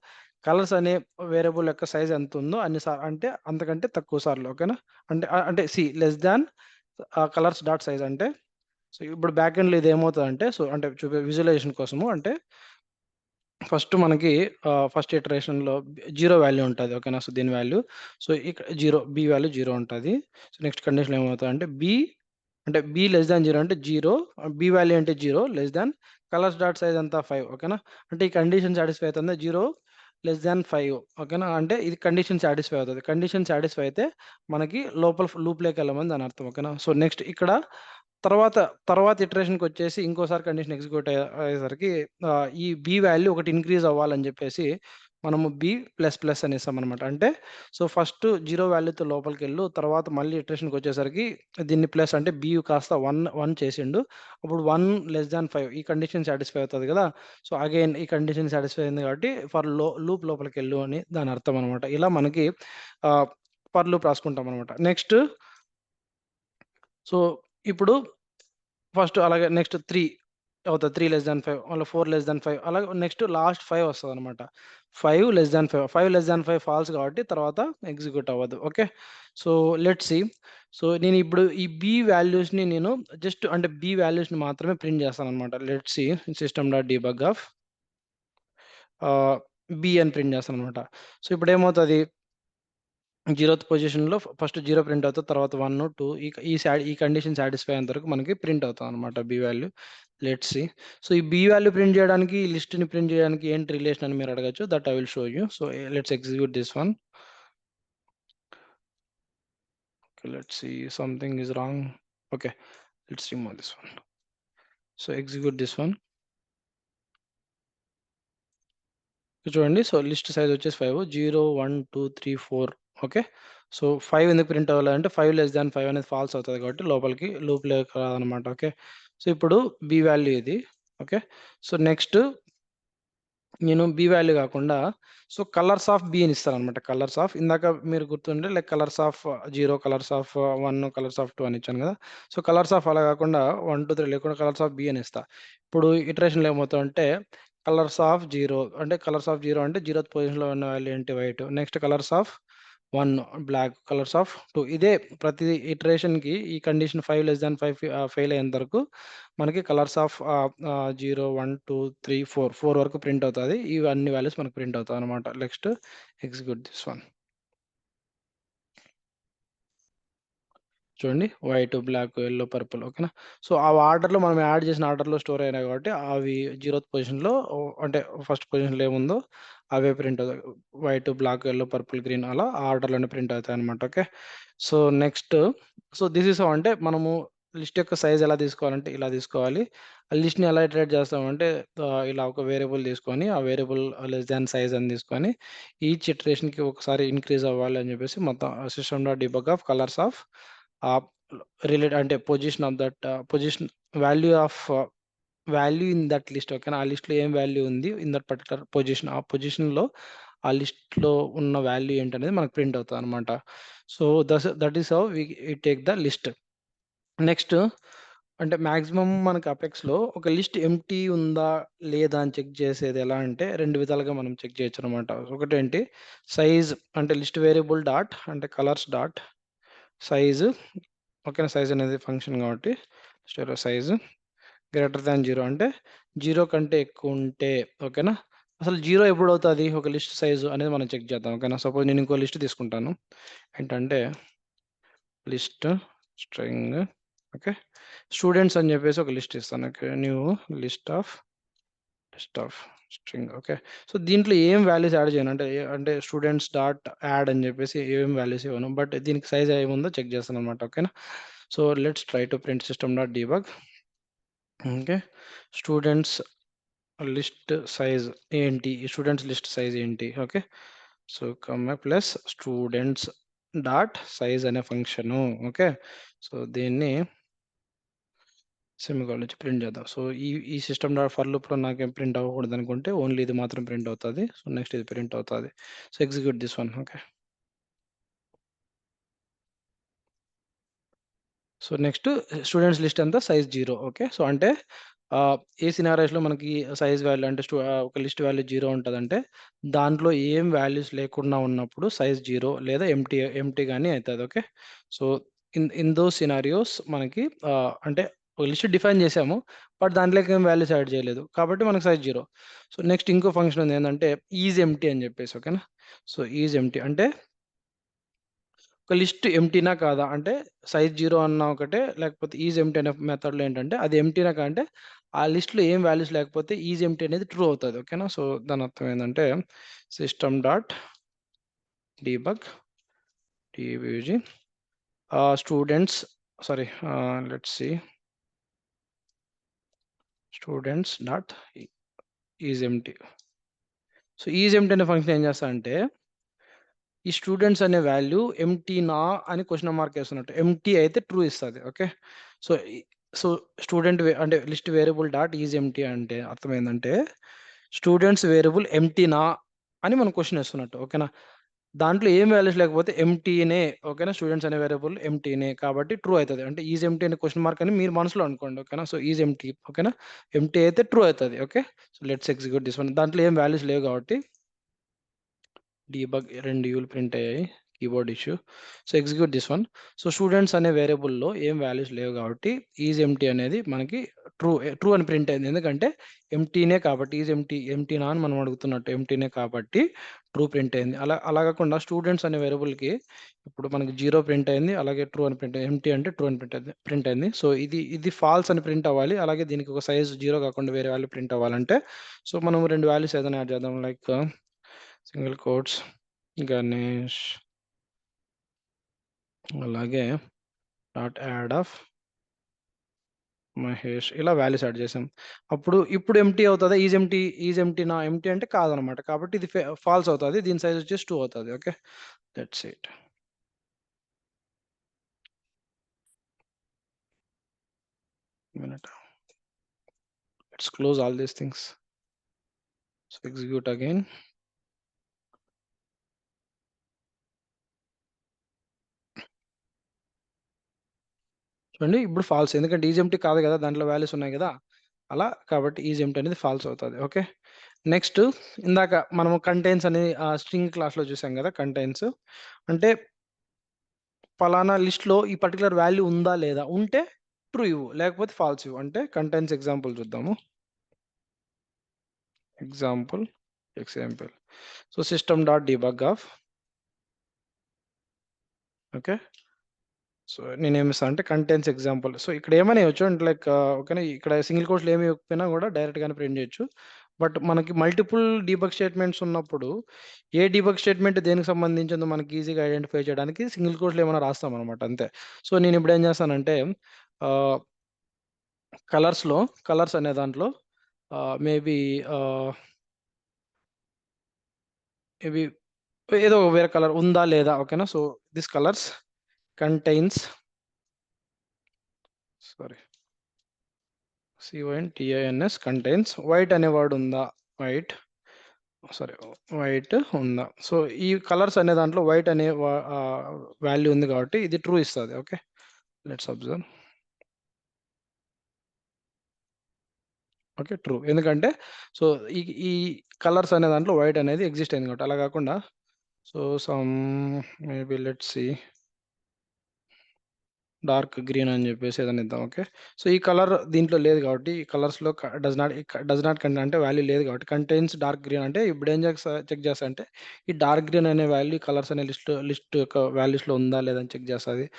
కలర్స్ అనే వేరియబుల్ యొక్క సైజ్ ఎంతుందో అన్ని అంటే అంతకంటే తక్కువ సార్లు ఓకేనా. అంటే less than colours dot size అంటే సో ఇప్పుడు బ్యాక్ ఎండ్‌లో ఇది ఏమవుతదంటే సో అంటే విజువలైజేషన్ కోసము అంటే ఫస్ట్ మనకి ఫస్ట్ ఇటరేషన్‌లో 0 వాల్యూ ఉంటది. ఓకేనా. సో దీని వాల్యూ సో ఇక్కడ 0 బి వాల్యూ 0 ఉంటది. సో నెక్స్ట్ కండిషన్‌లో ఏమవుతదంటే బి లెస్ థాన్ 0 అంటే 0 బి వాల్యూ అంటే 0 less than colours dot size ఎంత 5 ఓకేనా. అంటే ఈ కండిషన్ సాటిస్ఫై అవుతుందా 0 లెస్ థాన్ 5 ఓకేనా. అంటే ఇది కండిషన్ సాటిస్ఫై అవుతది. కండిషన్ సాటిస్ఫై అయితే మనకి లోపల లూప్‌లోకి వెళ్ళమని దాని అర్థం. ఓకేనా. సో నెక్స్ట్ ఇక్కడ తర్వాత, తర్వాత ఇటరేషన్‌కొచ్చేసి ఇంకోసారి కండిషన్ ఎగ్జిక్యూట్ అయ్యేసరికి ఈ బి వాల్యూ ఒకటి ఇంక్రీజ్ అవ్వాలని జెప్పేసి మనము బి ప్లస్ ప్లస్ అని ఇస్తామనమాట. అంటే సో ఫస్ట్ 0 వాల్యూతో లోపలికెళ్ళు తర్వాత మళ్ళీ ఇటరేషన్‌కొచ్చేసరికి దీన్ని ప్లస్ అంటే బి కాస్త 1 చేసిండు. అప్పుడు 1 లెస్ థాన్ 5 ఈ కండిషన్ సాటిస్ఫై అవుతది గదా! సో అగైన్ ఈ కండిషన్ సాటిస్ఫై అయింది కాబట్టి లూప్ లోపలికెళ్ళు అని దాని అర్థం అనమాట. ఇలా మనకి ఆహ్, ఫర్ లూప్ రాసుకుంటామనమాట. నెక్స్ట్ సో ఇప్పుడు ఫస్ట్ అలాగే నెక్స్ట్ 3 అవుతది. 3 <5 మళ్ళీ 4 <5 అలాగే నెక్స్ట్ లాస్ట్ 5 వస్తదనమాట. 5 <5 ఫాల్స్ కాబట్టి తర్వాత ఎగ్జిక్యూట్ అవ్వదు. Okay. So let's see. So నేను ఇప్పుడు ఈ బి వాల్యూస్‌ని నేను జస్ట్ అంటే బి వాల్యూస్‌ని మాత్రమే ప్రింట్ చేస్తాననమాట. Let's see system dot debug of ah, B అని ప్రింట్ చేస్తాననమాట. సో ఇప్పుడేమవుతది 0థ్ పొజిషన్‌లో ఫస్ట్ 0 ప్రింట్ అవుతది. తర్వాత 1, 2 ఈ కండిషన్ సాటిస్ఫై అయ్యేంత వరకు మనకి ప్రింట్ అవుతదనమాట B value. Let's see. So ఈ బి వాల్యూ ప్రింట్ చేయడానికి, ఈ లిస్ట్‌ని ప్రింట్ చేయడానికి ఏంటి రిలేషన్ అని మీరు అడగొచ్చు. That I will show you. So let's execute this one. Okay. Let's see something is wrong. Okay. Let's remove this one. So execute this one. చూడండి. సో లిస్ట్ సైజ్ వచ్చేసి 5 0, 1, 2, 3, 4 ఓకే. సో 5 ఎందుకు ప్రింట్ అవ్వలేదంటే 5 <5 అనేది ఫాల్స్ అవుతది కాబట్టి లోపలికి లూప్‌లోకి రాదనమాట. ఓకే. సో ఇప్పుడు బి వాల్యూ ఇది. ఓకే. సో నెక్స్ట్ నేను బి వాల్యూ గాకుండా సో కలర్స్ ఆఫ్ బి అని ఇస్తాననమాట. కలర్స్ ఆఫ్ ఇందాక మీరు గుర్తుంటే like colours of 0, colours of 1, colours of 2 అని ఇచ్చాను గదా! సో కలర్స్ ఆఫ్ అలా గాకుండా 1, 2, 3 లేకుండా కలర్స్ ఆఫ్ బి అని ఇస్తా. ఇప్పుడు ఇటరేషన్‌లో ఏమవుతదంటే కలర్స్ ఆఫ్ 0 అంటే కలర్స్ ఆఫ్ 0 అంటే 0థ్ పొజిషన్‌లో ఉన్న వాల్యూ ఏంటి white. Next colors of 1 black, colors of 2 ఇదే ప్రతి ఇటరేషన్‌కి ఈ కండిషన్ 5 <5 ఫెయిల్ అయ్యేంత వరకు మనకి కలర్స్ ఆఫ్ 0, 1, 2, 3, 4 వరకు ప్రింట్ అవుతది. ఇవన్నీ వాల్యూస్ మనకు ప్రింట్ అవుతాయన్నమాట. Next execute this one. చూడండి వైట్, బ్లాక్, యెల్లో, పర్పుల్ ఓకేనా. సో ఆ ఆర్డర్‌లో మనం యాడ్ చేసిన ఆర్డర్‌లో స్టోర్ అయినాయి కాబట్టి అవి 0థ్ పొజిషన్‌లో అంటే ఫస్ట్ పొజిషన్‌లో ఏముందో అవే ప్రింట్ అవుతాయి. White, black, yellow, purple, green అలా ఆ ఆర్డర్‌లోనే ప్రింట్ అవుతాయన్నమాట. Okay. So next so this is how అంటే మనము లిస్ట్ యొక్క సైజ్ ఎలా తీసుకోవాలంటే ఇలా తీసుకోవాలి. ఆ లిస్ట్‌ని ఎలా ఇటరేట్ చేస్తామంటే ఇలా ఒక వేరియబుల్ తీసుకొని ఆ వేరియబుల్ లెస్ థాన్ సైజ్ అని తీసుకొని ఈచ్ ఇటరేషన్‌కి ఒకసారి ఇంక్రీజ్ అవ్వాలి అని చెప్పేసి మొత్తం system dot debug of colours of ఆహ్, అంటే position of that position value of value in that list ఓకేనా. ఆ లిస్ట్‌లో ఏం వాల్యూ ఉంది ఇన్ దట్ పర్టిక్యులర్ పొజిషన్. ఆ పొజిషన్‌లో ఆ లిస్ట్‌లో ఉన్న వాల్యూ ఏంటనేది మనకు ప్రింట్ అవుతదనమాట. So that is how we take the list. Next అంటే మాక్సిమం మనకు అపెక్స్‌లో ఒక లిస్ట్ ఎంప్టీ ఉందా? లేదా? అని చెక్ చేసేది ఎలా అంటే 2 విధాలుగా మనం చెక్ చేయొచ్చనమాట. ఒకటేంటి సైజ్ అంటే లిస్ట్ వేరియబుల్ డాట్ అంటే కలర్స్ డాట్ సైజ్ ఓకేనా. సైజ్ అనేది ఫంక్షన్ కాబట్టి సైజ్ గ్రేటర్ థాన్ 0 అంటే 0 కంటే ఎక్కువ ఉంటే ఓకేనా. అసలు 0 ఎప్పుడవుతది ఒక లిస్ట్ సైజు అనేది మనం చెక్ చేద్దాం. ఓకేనా. సపోజ్ నేను ఇంకో లిస్ట్ తీసుకుంటాను. ఏంటంటే లిస్ట్ స్ట్రింగ్ ఓకే. స్టూడెంట్స్ అని చెప్పేసి ఒక లిస్ట్ ఇస్తాను. Okay. New list of string okay. So దీంట్లో ఏం వాల్యూస్ యాడ్ చేయను. అంటే స్టూడెంట్స్ డాట్ యాడ్ అని చెప్పేసి ఏం వాల్యూస్ ఇవ్వను. బట్ దీనికి సైజ్ ఏముందో చెక్ చేస్తాననమాట. ఓకేనా. So let's try to print system dot debug okay. Students list size ఏంటి? స్టూడెంట్స్ లిస్ట్ సైజ్ ఏంటి? ఓకే. సో కమ్మ ప్లస్ స్టూడెంట్స్ డాట్ సైజ్ అనే ఫంక్షను ఓకే. సో దీన్ని సెమికోలన్ ఇచ్చి ప్రింట్ చేద్దాం. సో ఈ సిస్టమ్ డాట్ ఫర్ లూప్‌లో నాకేం ప్రింట్ అవ్వకూడదు అనుకుంటే ఓన్లీ ఇది మాత్రం ప్రింట్ అవుతది. సో నెక్స్ట్ ఇది ప్రింట్ అవుతది. So execute this one okay. So next students list ఎంత సైజ్ 0 ఓకే. సో అంటే ఏ సినారియోస్‌లో మనకి సైజ్ వాల్యూ అంటే ఒక లిస్ట్ వాల్యూ 0 ఉంటదంటే దాంట్లో ఏం వాల్యూస్ లేకుండా ఉన్నప్పుడు సైజ్ 0 లేదా ఎంప్టీ గాని అయితది okay. So in those scenarios మనకి అంటే ఒక లిస్ట్ డిఫైన్ చేసాము. బట్ దాంట్లోకి ఏం వాల్యూస్ యాడ్ చేయలేదు. కాబట్టి మనకు సైజ్ 0. సో నెక్స్ట్ ఇంకో ఫంక్షన్ ఉంది ఏందంటే ఈజ్ ఎంప్టీ అని చెప్పేసి ఓకేనా. సో ఈజ్ ఎంప్టీ అంటే ఒక లిస్ట్ ఎంప్టీనా కాదా? అంటే సైజ్ 0 అన్నా ఒకటే, లేకపోతే ఈజ్ ఎంప్టీ అనే మెథడ్‌లో ఏంటంటే అది ఎంప్టీనా అంటే ఆ లిస్ట్‌లో ఏం వాల్యూస్ లేకపోతే ఈజ్ ఎంప్టీ అనేది ట్రూ అవుతది. ఓకేనా. సో దాని అర్థం ఏందంటే system dot debug D B G students sorry let's see students dot is empty. So is empty అనే ఫంక్షన్ ఏం చేస్తదంటే ఈ స్టూడెంట్స్ అనే వాల్యూ ఎంప్టీనా అని క్వెషన్ మార్క్ ఏస్తున్నట్టు. ఎంప్టీ అయితే ట్రూ ఇస్తది. ఓకే. సో, సో స్టూడెంట్ అంటే list variable dot is empty అంటే అర్థం ఏందంటే, స్టూడెంట్స్ వేరియబుల్ ఎంప్టీనా అని మనం క్వెషన్ ఏస్తున్నట్టు. ఓకేనా. దాంట్లో ఏం వాల్యూస్ లేకపోతే ఎంప్టీనే ఓకేనా. స్టూడెంట్స్ అనే వేరియబుల్ ఎంప్టీనే కాబట్టి ట్రూ అయితది. అంటే ఈజ్ ఎంప్టీ అనే క్వెషన్ మార్క్ అని మీరు మనసులో అనుకోండి. ఓకేనా. సో ఈజ్ ఎంప్టీ ఓకేనా. ఎంప్టీ అయితే ట్రూ అయితది. Okay. So let's execute this one. దాంట్లో ఏం వాల్యూస్ లేవు కాబట్టి డీబగ్ 2 యూలు ప్రింట్ అయ్యాయి. Keyboard issue. So execute this one. So students అనే వేరియబుల్‌లో ఏం వాల్యూస్ లేవు కాబట్టి ఈజ్ ఎంప్టీ అనేది మనకి ట్రూ అని ప్రింట్ అయింది. ఎందుకంటే ఎంప్టీనే కాబట్టి ఎంప్టీనా అని మనం అడుగుతున్నట్టు ఎంప్టీనే కాబట్టి ట్రూ ప్రింట్ అయింది. అలా కాకుండా స్టూడెంట్స్ అనే వేరియబుల్‌కి ఇప్పుడు మనకి 0 ప్రింట్ అయింది. అలాగే ట్రూ అని ప్రింట్ అయింది. ఎంప్టీ అంటే ట్రూ అని ప్రింట్ అయింది. సో ఇది ఫాల్స్ అని ప్రింట్ అవ్వాలి. అలాగే దీనికి ఒక సైజ్ 0 కాకుండా వేరే వాల్యూ ప్రింట్ అవ్వాలంటే సో మనం 2 వాల్యూస్ ఏదైనా యాడ్ చేద్దాం. లైక్ సింగిల్ కోట్స్ గణేష్ అలాగే డాట్ యాడ్ ఆఫ్ మహేష్ ఇలా వాల్యూస్ యాడ్ చేసాం. ఇప్పుడు ఎంప్టీ అవుతదా? ఈజ్ ఎంప్టీనా? ఎంప్టీ అంటే కాదనమాట. కాబట్టి ఇది ఫాల్స్ అవుతది. దీని సైజ్ వచ్చేసి 2 అవుతది. Okay. That's it. Minute. Let's close all these things. So execute again. చూడండి ఇప్పుడు ఫాల్స్. ఎందుకంటే ఈజ్ ఎంప్టీ కాదు కదా! దాంట్లో వాల్యూస్ ఉన్నాయి కదా! అలా కాబట్టి ఈజ్ ఎంప్టీ అనేది ఫాల్స్ అవుతది. ఓకే. నెక్స్ట్ ఇందాక మనము కంటెయిన్స్ అని స్ట్రింగ్ క్లాస్‌లో చూసాం కదా! కంటెయిన్స్ అంటే పలానా లిస్ట్‌లో ఈ పర్టిక్యులర్ వాల్యూ ఉందా? లేదా? ఉంటే ట్రూ ఇవ్వు. లేకపోతే ఫాల్స్ ఇవ్వు. అంటే కంటెయిన్స్ ఎగ్జాంపుల్ చూద్దాము. Example. So system dot debug of okay. So నేనేమిస్తాను అంటే కంటెయిన్స్ ఎగ్జాంపుల్. సో ఇక్కడ ఏమైనా ఇవ్వచ్చు. అంటే లైక్ ఓకేనా. ఇక్కడ సింగిల్ కోట్స్‌లో ఏమి ఇవ్వకపోయినా కూడా డైరెక్ట్‌గానే ప్రింట్ చేయొచ్చు. బట్ మనకి మల్టిపుల్ డీబగ్ స్టేట్మెంట్స్ ఉన్నప్పుడు ఏ డీబగ్ స్టేట్మెంట్ దేనికి సంబంధించిందో మనకి ఈజీగా ఐడెంటిఫై చేయడానికి సింగిల్ కోట్స్‌లో ఏమైనా రాస్తామనమాట అంతే. సో నేను ఇప్పుడు ఏం చేస్తానంటే ఆహ్, కలర్స్ అనే దాంట్లో మేబీ ఆహ్, మేబీ ఏదో వేరే కలర్ ఉందా? లేదా? ఓకేనా. So this colours contains sorry CONTINS contains white అనే వర్డ్ ఉందా? వైట్ సారీ వైట్ ఉందా? సో ఈ కలర్స్ అనే దాంట్లో వైట్ అనే వాల్యూ ఉంది కాబట్టి ఇది ట్రూ ఇస్తది. Okay. Let's observe. Okay. True. ఎందుకంటే సో, ఈ ఈ కలర్స్ అనే దాంట్లో వైట్ అనేది ఎగ్జిస్ట్ అయింది కాబట్టి. అలా కాకుండా so, maybe let's see dark green అని చెప్పేసి ఏదైనా ఇద్దాం. ఓకే. సో, ఈ కలర్ దీంట్లో లేదు కాబట్టి ఈ కలర్స్‌లో డస్ నాట్ అంటే వాల్యూ లేదు కాబట్టి కంటైన్స్ డార్క్ గ్రీన్ అంటే ఇప్పుడేం చెక్ చేస్తా అంటే ఈ డార్క్ గ్రీన్ అనే వాల్యూ కలర్స్ అనే లిస్ట్ యొక్క వాల్యూస్‌లో ఉందా లేదా అని చెక్ చేస్తది.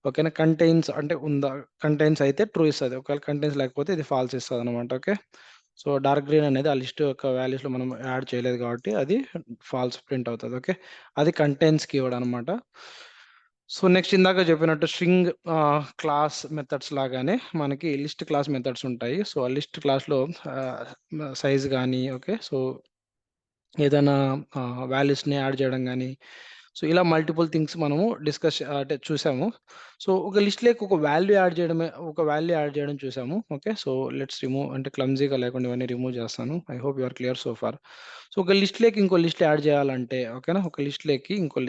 ఓకేనా. కంటైన్స్ అంటే ఉందా, కంటైన్స్ అయితే ట్రూ ఇస్తది. ఒకవేళ కంటైన్స్ లేకపోతే ఇది ఫాల్స్ ఇస్తదనమాట. ఓకే. సో, డార్క్ గ్రీన్ అనేది ఆ లిస్ట్ యొక్క వాల్యూస్‌లో మనం యాడ్ చేయలేదు కాబట్టి అది ఫాల్స్ ప్రింట్ అవుతది. ఓకే. అది కంటైన్స్ కీవర్డ్ అనమాట. సో, నెక్స్ట్ ఇందాక చెప్పినట్టు స్ట్రింగ్ క్లాస్ మెథడ్స్ లాగానే మనకి లిస్ట్ క్లాస్ మెథడ్స్ ఉంటాయి. సో, ఆ లిస్ట్ క్లాస్‌లో సైజ్ గాని ఓకే. సో, ఏదైనా వాల్యూస్‌ని యాడ్ చేయడం గాని, సో, ఇలా మల్టిపుల్ థింగ్స్ మనము అంటే చూసాము. సో, ఒక లిస్ట్‌లోకి ఒక వాల్యూ యాడ్ చేయడం చూసాము. ఓకే. సో, లెట్స్ రిమూవ్ అంటే క్లమ్జీగా లేకుండా ఇవన్నీ రిమూవ్ చేస్తాను. I hope you are clear so far. So, ఒక లిస్ట్‌లోకి ఇంకో లిస్ట్ యాడ్ చేయాలంటే ఓకేనా. ఒక లిస్ట్‌లోకి ఇంకో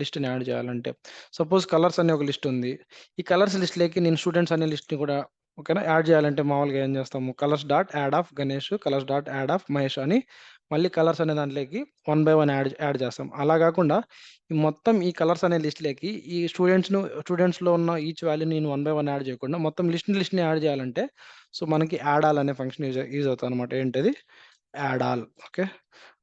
లిస్ట్‌ని యాడ్ చేయాలంటే సపోజ్ కలర్స్ అనే ఒక లిస్ట్ ఉంది. ఈ కలర్స్ లిస్ట్‌లోకి నేను స్టూడెంట్స్ అనే లిస్ట్‌ని కూడా ఓకేనా యాడ్ చేయాలంటే మామూలుగా ఏం చేస్తాము colours dot add of Ganesh, colours dot add of Mahesh అని మళ్ళీ కలర్స్ అనే దాంట్లోకి వన్ బై వన్ యాడ్ చేస్తాం. అలా గాకుండా ఈ కలర్స్ అనే లిస్ట్‌లోకి ఈ స్టూడెంట్స్‌లో ఉన్న ఈచ్ వాల్యూని నేను వన్ బై వన్ యాడ్ చేయకుండా మొత్తం లిస్ట్‌ని యాడ్ చేయాలంటే సో, మనకి యాడ్ ఆల్ అనే ఫంక్షన్ యూజ్ అవుతదనమాట. ఏంటది? Add all. ఓకే.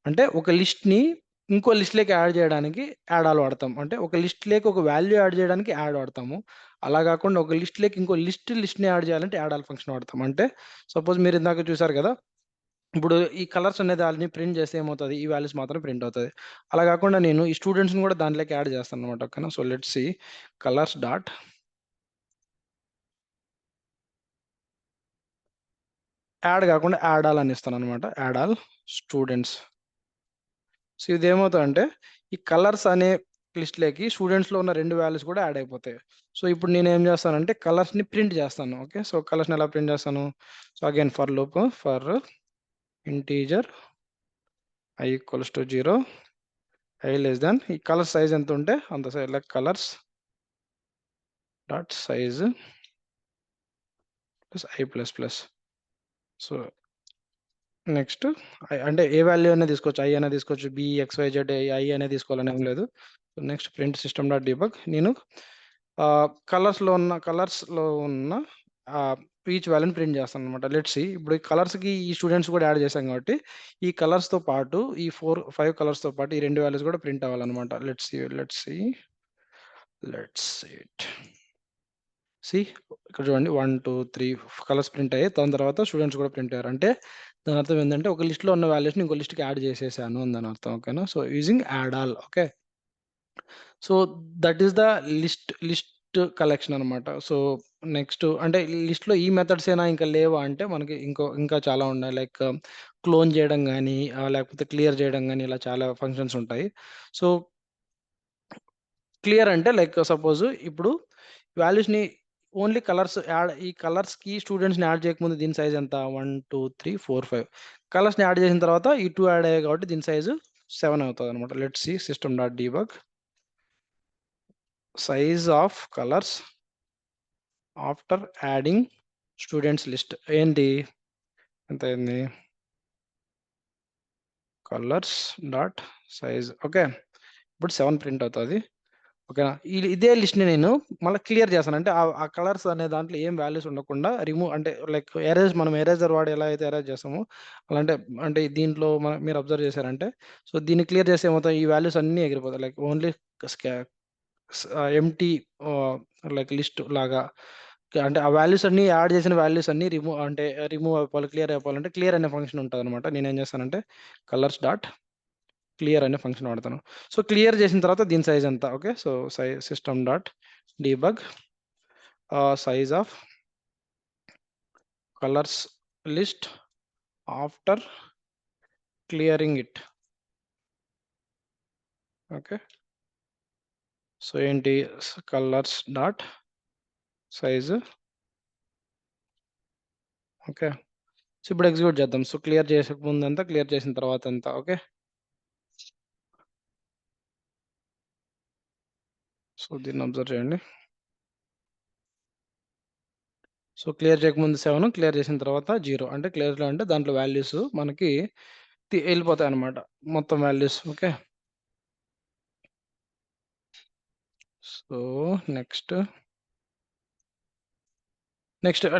అంటే ఒక లిస్ట్‌ని ఇంకో లిస్ట్‌లోకి యాడ్ చేయడానికి యాడ్ ఆల్ వాడతాం. అంటే ఒక లిస్ట్‌లోకి ఒక వాల్యూ యాడ్ చేయడానికి యాడ్ వాడతాము. అలా గాకుండా ఒక లిస్ట్‌లోకి ఇంకో లిస్ట్‌ని యాడ్ చేయాలంటే యాడ్ ఆల్ ఫంక్షన్ వాడతాం. అంటే సపోజ్ మీరు ఇందాక చూసారు కదా! ఇప్పుడు ఈ కలర్స్ అనే దాన్ని ప్రింట్ చేస్తే ఏమవుతది? ఈ వాల్యూస్ మాత్రం ప్రింట్ అవుతది. అలా గాకుండా నేను ఈ స్టూడెంట్స్‌ని కూడా దాంట్లోకి యాడ్ చేస్తానన్నమాట. ఓకేనా. So, let's see colours dot add గాకుండా యాడ్ ఆల్ అని ఇస్తానన్నమాట. Add all students. సో, ఇదేమవుతదంటే ఈ కలర్స్ అనే లిస్ట్‌లోకి స్టూడెంట్స్‌లో ఉన్న 2 వాల్యూస్ కూడా యాడ్ అయిపోతాయి. సో, ఇప్పుడు నేనేం చేస్తానంటే కలర్స్‌ని ప్రింట్ చేస్తాను. ఓకే. సో, కలర్స్‌ని ఎలా ప్రింట్ చేస్తాను? So, again for loop for integer i equals to 0 i less than ఈ కలర్ సైజ్ ఎంతుంటే అంత size like colors dot size plus i plus plus. So, next అంటే ఏ వాల్యూ అయినా తీసుకోవచ్చు. ఐ అయినా తీసుకోవచ్చు. B, x, y, z i అనే తీసుకోవాలని ఏం లేదు. So, next print system dot debug నేను కలర్స్‌లో ఉన్న ఈచ్ వాల్యూని ప్రింట్ చేస్తాననమాట. లెట్స్ సీ ఇప్పుడు ఈ కలర్స్‌కి ఈ స్టూడెంట్స్ కూడా యాడ్ చేశాం కాబట్టి ఈ కలర్స్‌తో పాటు ఈ 5 కలర్స్‌తో పాటు ఈ 2 వాల్యూస్ కూడా ప్రింట్ అవ్వాలనమాట. Let's see it. సీ ఇక్కడ చూడండి 1, 2, 3 కలర్స్ ప్రింట్ అయ్యాయి. దాని తర్వాత స్టూడెంట్స్ కూడా ప్రింట్ అయ్యారు. అంటే దాని అర్థం ఏందంటే ఒక లిస్ట్‌లో ఉన్న వాల్యూస్‌ని ఇంకో లిస్ట్‌కి యాడ్ చేసేసాను అని దాని అర్థం. ఓకేనా. So, using add all. Okay. So, that is the list collection అనమాట. సో, నెక్స్ట్ అంటే లిస్ట్‌లో ఈ మెథడ్సేనా ఇంకా లేవా అంటే మనకి ఇంకా చాలా ఉన్నాయి. లైక్ క్లోన్ చేయడం గానీ, లేకపోతే క్లియర్ చేయడం గానీ ఇలా చాలా ఫంక్షన్స్ ఉంటాయి. సో, క్లియర్ అంటే లైక్ సపోజ్ ఇప్పుడు వాల్యూస్‌ని ఓన్లీ ఈ కలర్స్‌కి స్టూడెంట్స్‌ని యాడ్ చేయకముందు దీని సైజ్ ఎంత? 1, 2, 3, 4, 5 కలర్స్‌ని యాడ్ చేసిన తర్వాత ఈ 2 యాడ్ అయ్యాయి కాబట్టి దీని సైజ్ 7 అవుతదనమాట. Let's see system dot debug size of colours after adding students list ఏంటి? ఎంతయింది? Colours dot size okay. ఇప్పుడు 7 ప్రింట్ అవుతది. ఓకేనా. ఇదే లిస్ట్‌ని నేను మళ్ళా క్లియర్ చేస్తాను. అంటే ఆ కలర్స్ అనే దాంట్లో ఏం వాల్యూస్ ఉండకుండా రిమూవ్ అంటే లైక్ మనం ఎరేజర్ వాడి ఎలా అయితే ఎరేజ్ చేస్తామో అలా అంటే దీంట్లో మీరు అబ్జర్వ్ చేశారంటే సో, దీన్ని క్లియర్ చేస్తే ఏమవుతాయి ఈ వాల్యూస్ అన్నీ ఎగిరిపోతాయి. లైక్ ఓన్లీ స్కా ఎంప్టీ ఆహ్, లైక్ లిస్ట్ లాగా అంటే ఆ వాల్యూస్ అన్నీ యాడ్ చేసిన వాల్యూస్ అన్నీ రిమూవ్ అయిపోవాలి, క్లియర్ అయిపోవాలంటే క్లియర్ అనే ఫంక్షన్ ఉంటదనమాట. నేనేం చేస్తానంటే కలర్స్ డాట్ క్లియర్ అనే ఫంక్షన్ వాడతాను. సో, క్లియర్ చేసిన తర్వాత దీని సైజ్ ఎంత? Okay. So, system dot debug size of colours list after clearing it. Okay. So, ఏంటి colours dot size okay. So, ఇప్పుడు ఎగ్జిక్యూట్ చేద్దాం. సో, క్లియర్ చేసక ముందెంత, క్లియర్ చేసిన తర్వాత ఎంత. ఓకే. సో, దీన్ని అబ్జర్వ్ చేయండి. సో క్లియర్ చేయకముందు 7, క్లియర్ చేసిన తర్వాత 0. అంటే క్లియర్లో అంటే దాంట్లో వాల్యూస్ మనకి వెళ్ళిపోతాయి అనమాట, మొత్తం values. Okay. So next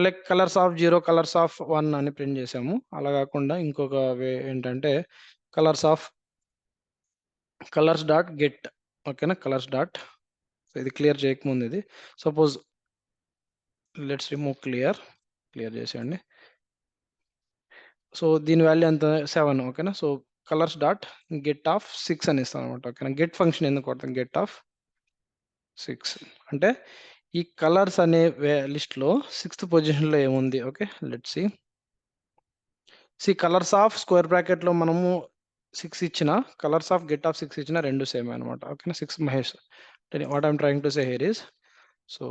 like colours of 0, colours of 1 అని ప్రింట్ చేసాము. అలా కాకుండా ఇంకొక వే ఏంటంటే colours of colours dot get. ఓకేనా, కలర్స్ డాట్. సో ఇది క్లియర్ చేయకముందు ఇది సపోజ్ లెట్స్ రిమూవ్ క్లియర్ చేసేయండి. సో దీని వాల్యూ ఎంత, 7. ఓకేనా. So colours dot get of 6 అని ఇస్తాను అనమాట. ఓకేనా, గెట్ ఫంక్షన్ ఎందుకు కొడతాం, గెట్ ఆఫ్ 6 అంటే ఈ కలర్స్ అనే లిస్ట్లో 6th పొజిషన్లో ఏముంది. Okay, let's see colours of square బ్రాకెట్లో మనము 6 ఇచ్చిన, కలర్స్ ఆఫ్ గెట్ ఆఫ్ 6 ఇచ్చిన, రెండు సేమ్ అనమాట. ఓకేనా, 6 Mahesh. What I'm trying to say here is, so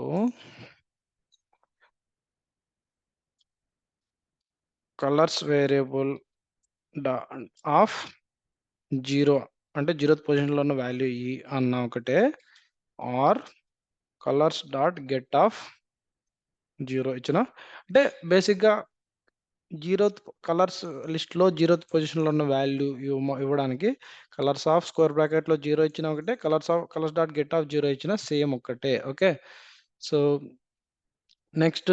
colors variable of 0 అంటే 0th పొజిషన్లో ఉన్న వాల్యూ ఈ అన్న ఒకటే, or colors dot get of 0 ఇచ్చిన. అంటే బేసిక్గా 0th కలర్స్ లిస్ట్లో 0th పొజిషన్లో ఉన్న వాల్యూ ఇవ్వడానికి కలర్స్ ఆఫ్ స్క్వేర్ బ్రాకెట్లో 0 ఇచ్చిన ఒకటే, కలర్స్ డాట్ గెట్ ఆఫ్ 0 ఇచ్చిన సేమ్ ఒక్కటే. Okay. So next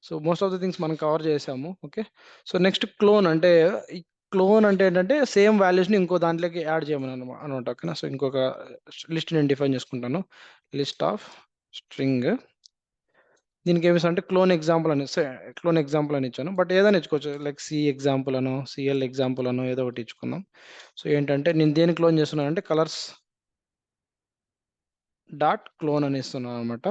so most of the things మనం కవర్ చేసాము. ఓకే. సో నెక్స్ట్ క్లోన్ అంటే, ఈ క్లోన్ అంటే ఏంటంటే సేమ్ వాల్యూస్ని ఇంకో దాంట్లోకి యాడ్ చేయమని అనమాట. ఓకేనా. సో ఇంకొక లిస్ట్ నేను డిఫైన్ చేసుకుంటాను, లిస్ట్ ఆఫ్ స్ట్రింగ్. దీనికి ఏమి అంటే క్లోన్ ఎగ్జాంపుల్ అని ఇచ్చాను. బట్ ఏదైనా ఇచ్చుకోవచ్చు, లైక్ సి ఎగ్జాంపుల్ అనో, సిఎల్ ఎగ్జాంపుల్ అనో ఏదో ఒకటి ఇచ్చుకుందాం. సో ఏంటంటే నేను దేని క్లోన్ చేస్తున్నాను అంటే కలర్స్ డాట్ క్లోన్ అని ఇస్తున్నాను అనమాట.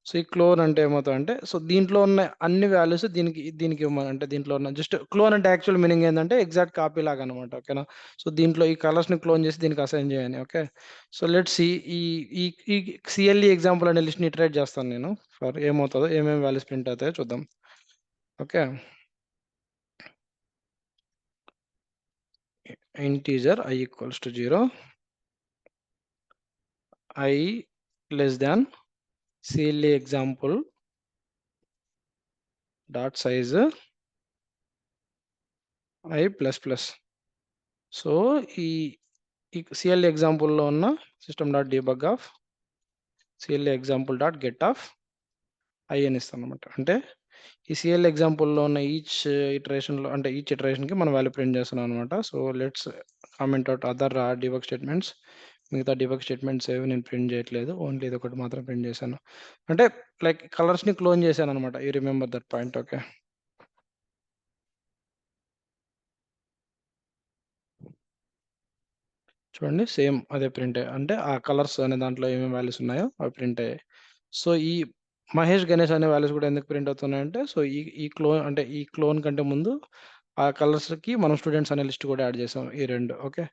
సో ఈ క్లోన్ అంటే ఏమవుతుందంటే, సో దీంట్లో ఉన్న అన్ని వాల్యూస్ దీనికి అంటే దీంట్లో ఉన్న జస్ట్ క్లోన్ అంటే యాక్చువల్ మీనింగ్ ఏంటంటే ఎగ్జాక్ట్ కాపీ లాగా అనమాట. ఓకేనా. సో దీంట్లో ఈ కలర్స్ని క్లోన్ చేసి దీనికి అసైన్ చేయని. ఓకే. సో లెట్స్ సి ఈ ఈ ఈ సిఎల్ఈ ఎగ్జాంపుల్ అనే లిస్ట్ని ఇటరేట్ చేస్తాను నేను, ఫర్ ఏమవుతుందో, ఏమేమి వాల్యూస్ ప్రింట్ అవుతాయో చూద్దాం. Okay. Integer I equals to 0, I less than CLE example dot size I plus plus. So ఈ సిఎల్ఈ ఎగ్జాంపుల్లో ఉన్న system dot debug of CLE example dot get of I అని ఇస్తాను అనమాట. అంటే ఈ సిఎల్ ఎగ్జాంపుల్లో ఉన్న ఈచ్ ఇటరేషన్కి మనం వాల్యూ ప్రింట్ చేస్తున్నాం అనమాట. So let's comment out other debug statements. మిగతా డీబగ్ స్టేట్మెంట్స్ ఏవి నేను ప్రింట్ చేయట్లేదు, ఓన్లీ ఇది ఒకటి మాత్రం ప్రింట్ చేశాను. అంటే లైక్ కలర్స్ని క్లోన్ చేశాను అనమాట. You remember that point. Okay. చూడండి, సేమ్ అదే ప్రింట్ అంటే ఆ కలర్స్ అనే దాంట్లో ఏమేమి వాల్యూస్ ఉన్నాయో అవి ప్రింట్ అయ్యాయి. సో ఈ మహేష్ గణేష్ అనే వాల్యూస్ కూడా ఎందుకు ప్రింట్ అవుతున్నాయంటే, సో ఈ క్లోన్ కంటే ముందు ఆ కలర్స్కి మనం స్టూడెంట్స్ అనే లిస్ట్ కూడా యాడ్ చేసాం, ఈ రెండు. Okay.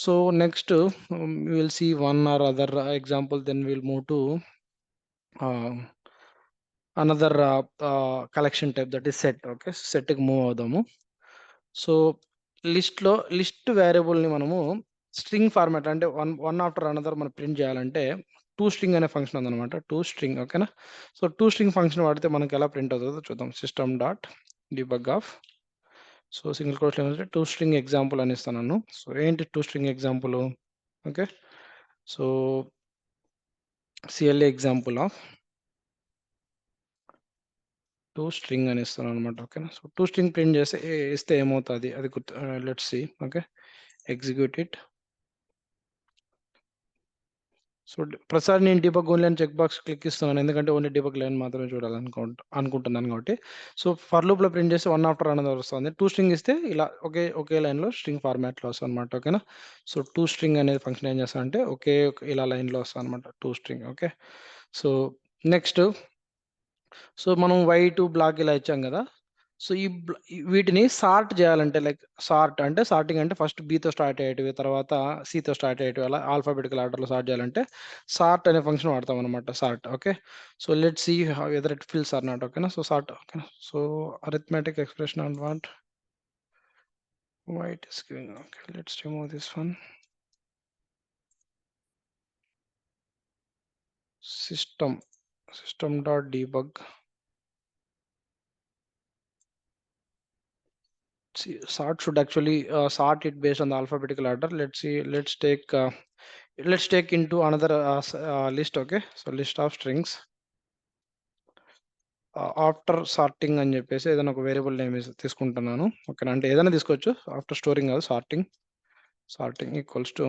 So next will see one or other example, then will move to another collection type, that is set. Okay, సెట్కి మూవ్ అవుదాము. సో లిస్ట్ వేరియబుల్ని మనము స్ట్రింగ్ ఫార్మాట్ అంటే వన్ ఆఫ్టర్ అనదర్ మనం ప్రింట్ చేయాలంటే టూ స్ట్రింగ్ అనే ఫంక్షన్ ఉందన్నమాట. To string. ఓకేనా. సో టూ స్ట్రింగ్ ఫంక్షన్ వాడితే మనకి ఎలా ప్రింట్ అవుతుందో చూద్దాం. System dot debug of, so single quotes ఏమంటే టూ స్ట్రింగ్ ఎగ్జాంపుల్ అని ఇస్తాను. సో ఏంటి two string example? Okay. So CLA example of to string అని ఇస్తాను అనమాట. ఓకేనా. సో టూ స్ట్రింగ్ ప్రింట్ చేస్తే ఇస్తే ఏమవుతుంది అది గుర్తు, let's see. Okay, execute it. So Prasad నేను డీబగ్ ఓన్లీ అని చెక్ బాక్స్ క్లిక్ ఇస్తున్నాను, ఎందుకంటే ఓన్లీ డీబగ్ లైన్ మాత్రమే అనుకుంటున్నాను కాబట్టి. సో ఫర్ లూప్లో ప్రింట్ చేస్తే వన్ ఆఫ్టర్ అనదర్ వస్తుంది. టూ స్ట్రింగ్ ఇస్తే ఇలా ఒకే లైన్లో స్ట్రింగ్ ఫార్మాట్లో వస్తుంది అనమాట. ఓకేనా. సో టూ స్ట్రింగ్ అనేది ఫంక్షన్ ఏం చేస్తా అంటే ఇలా లైన్లో వస్తుంది అనమాట, to string. Okay. So next, so మనం వైట్ బ్లాక్ ఇలా ఇచ్చాం కదా. సో వీటిని సార్ట్ చేయాలంటే, లైక్ సార్ట్ అంటే సార్టింగ్ అంటే ఫస్ట్ బీతో స్టార్ట్ అయ్యేటివి, తర్వాత సితో స్టార్ట్ అయ్యేటివి, అలా ఆల్ఫాబెటికల్ ఆర్డర్లో సార్ట్ చేయాలంటే సార్ట్ అనే ఫంక్షన్ వాడతాం అనమాట. Sort. Okay. So let see whether it fills or not. ఓకేనా. So sort. ఓకేనా. So arithmetic expression and what white is giving. Okay, let's remove this one. System system.debug. See, sort should actually sort it based on the alphabetical order. Let's see. Let's take into another list. Okay, so list of strings. After sorting అని చెప్పేసి ఏదైనా ఒక వేరియబుల్ నేమ్ తీసుకుంటున్నాను. ఓకేనా, అంటే ఏదైనా తీసుకోవచ్చు. ఆఫ్టర్ స్టోరింగ్ కాదు, sorting equals to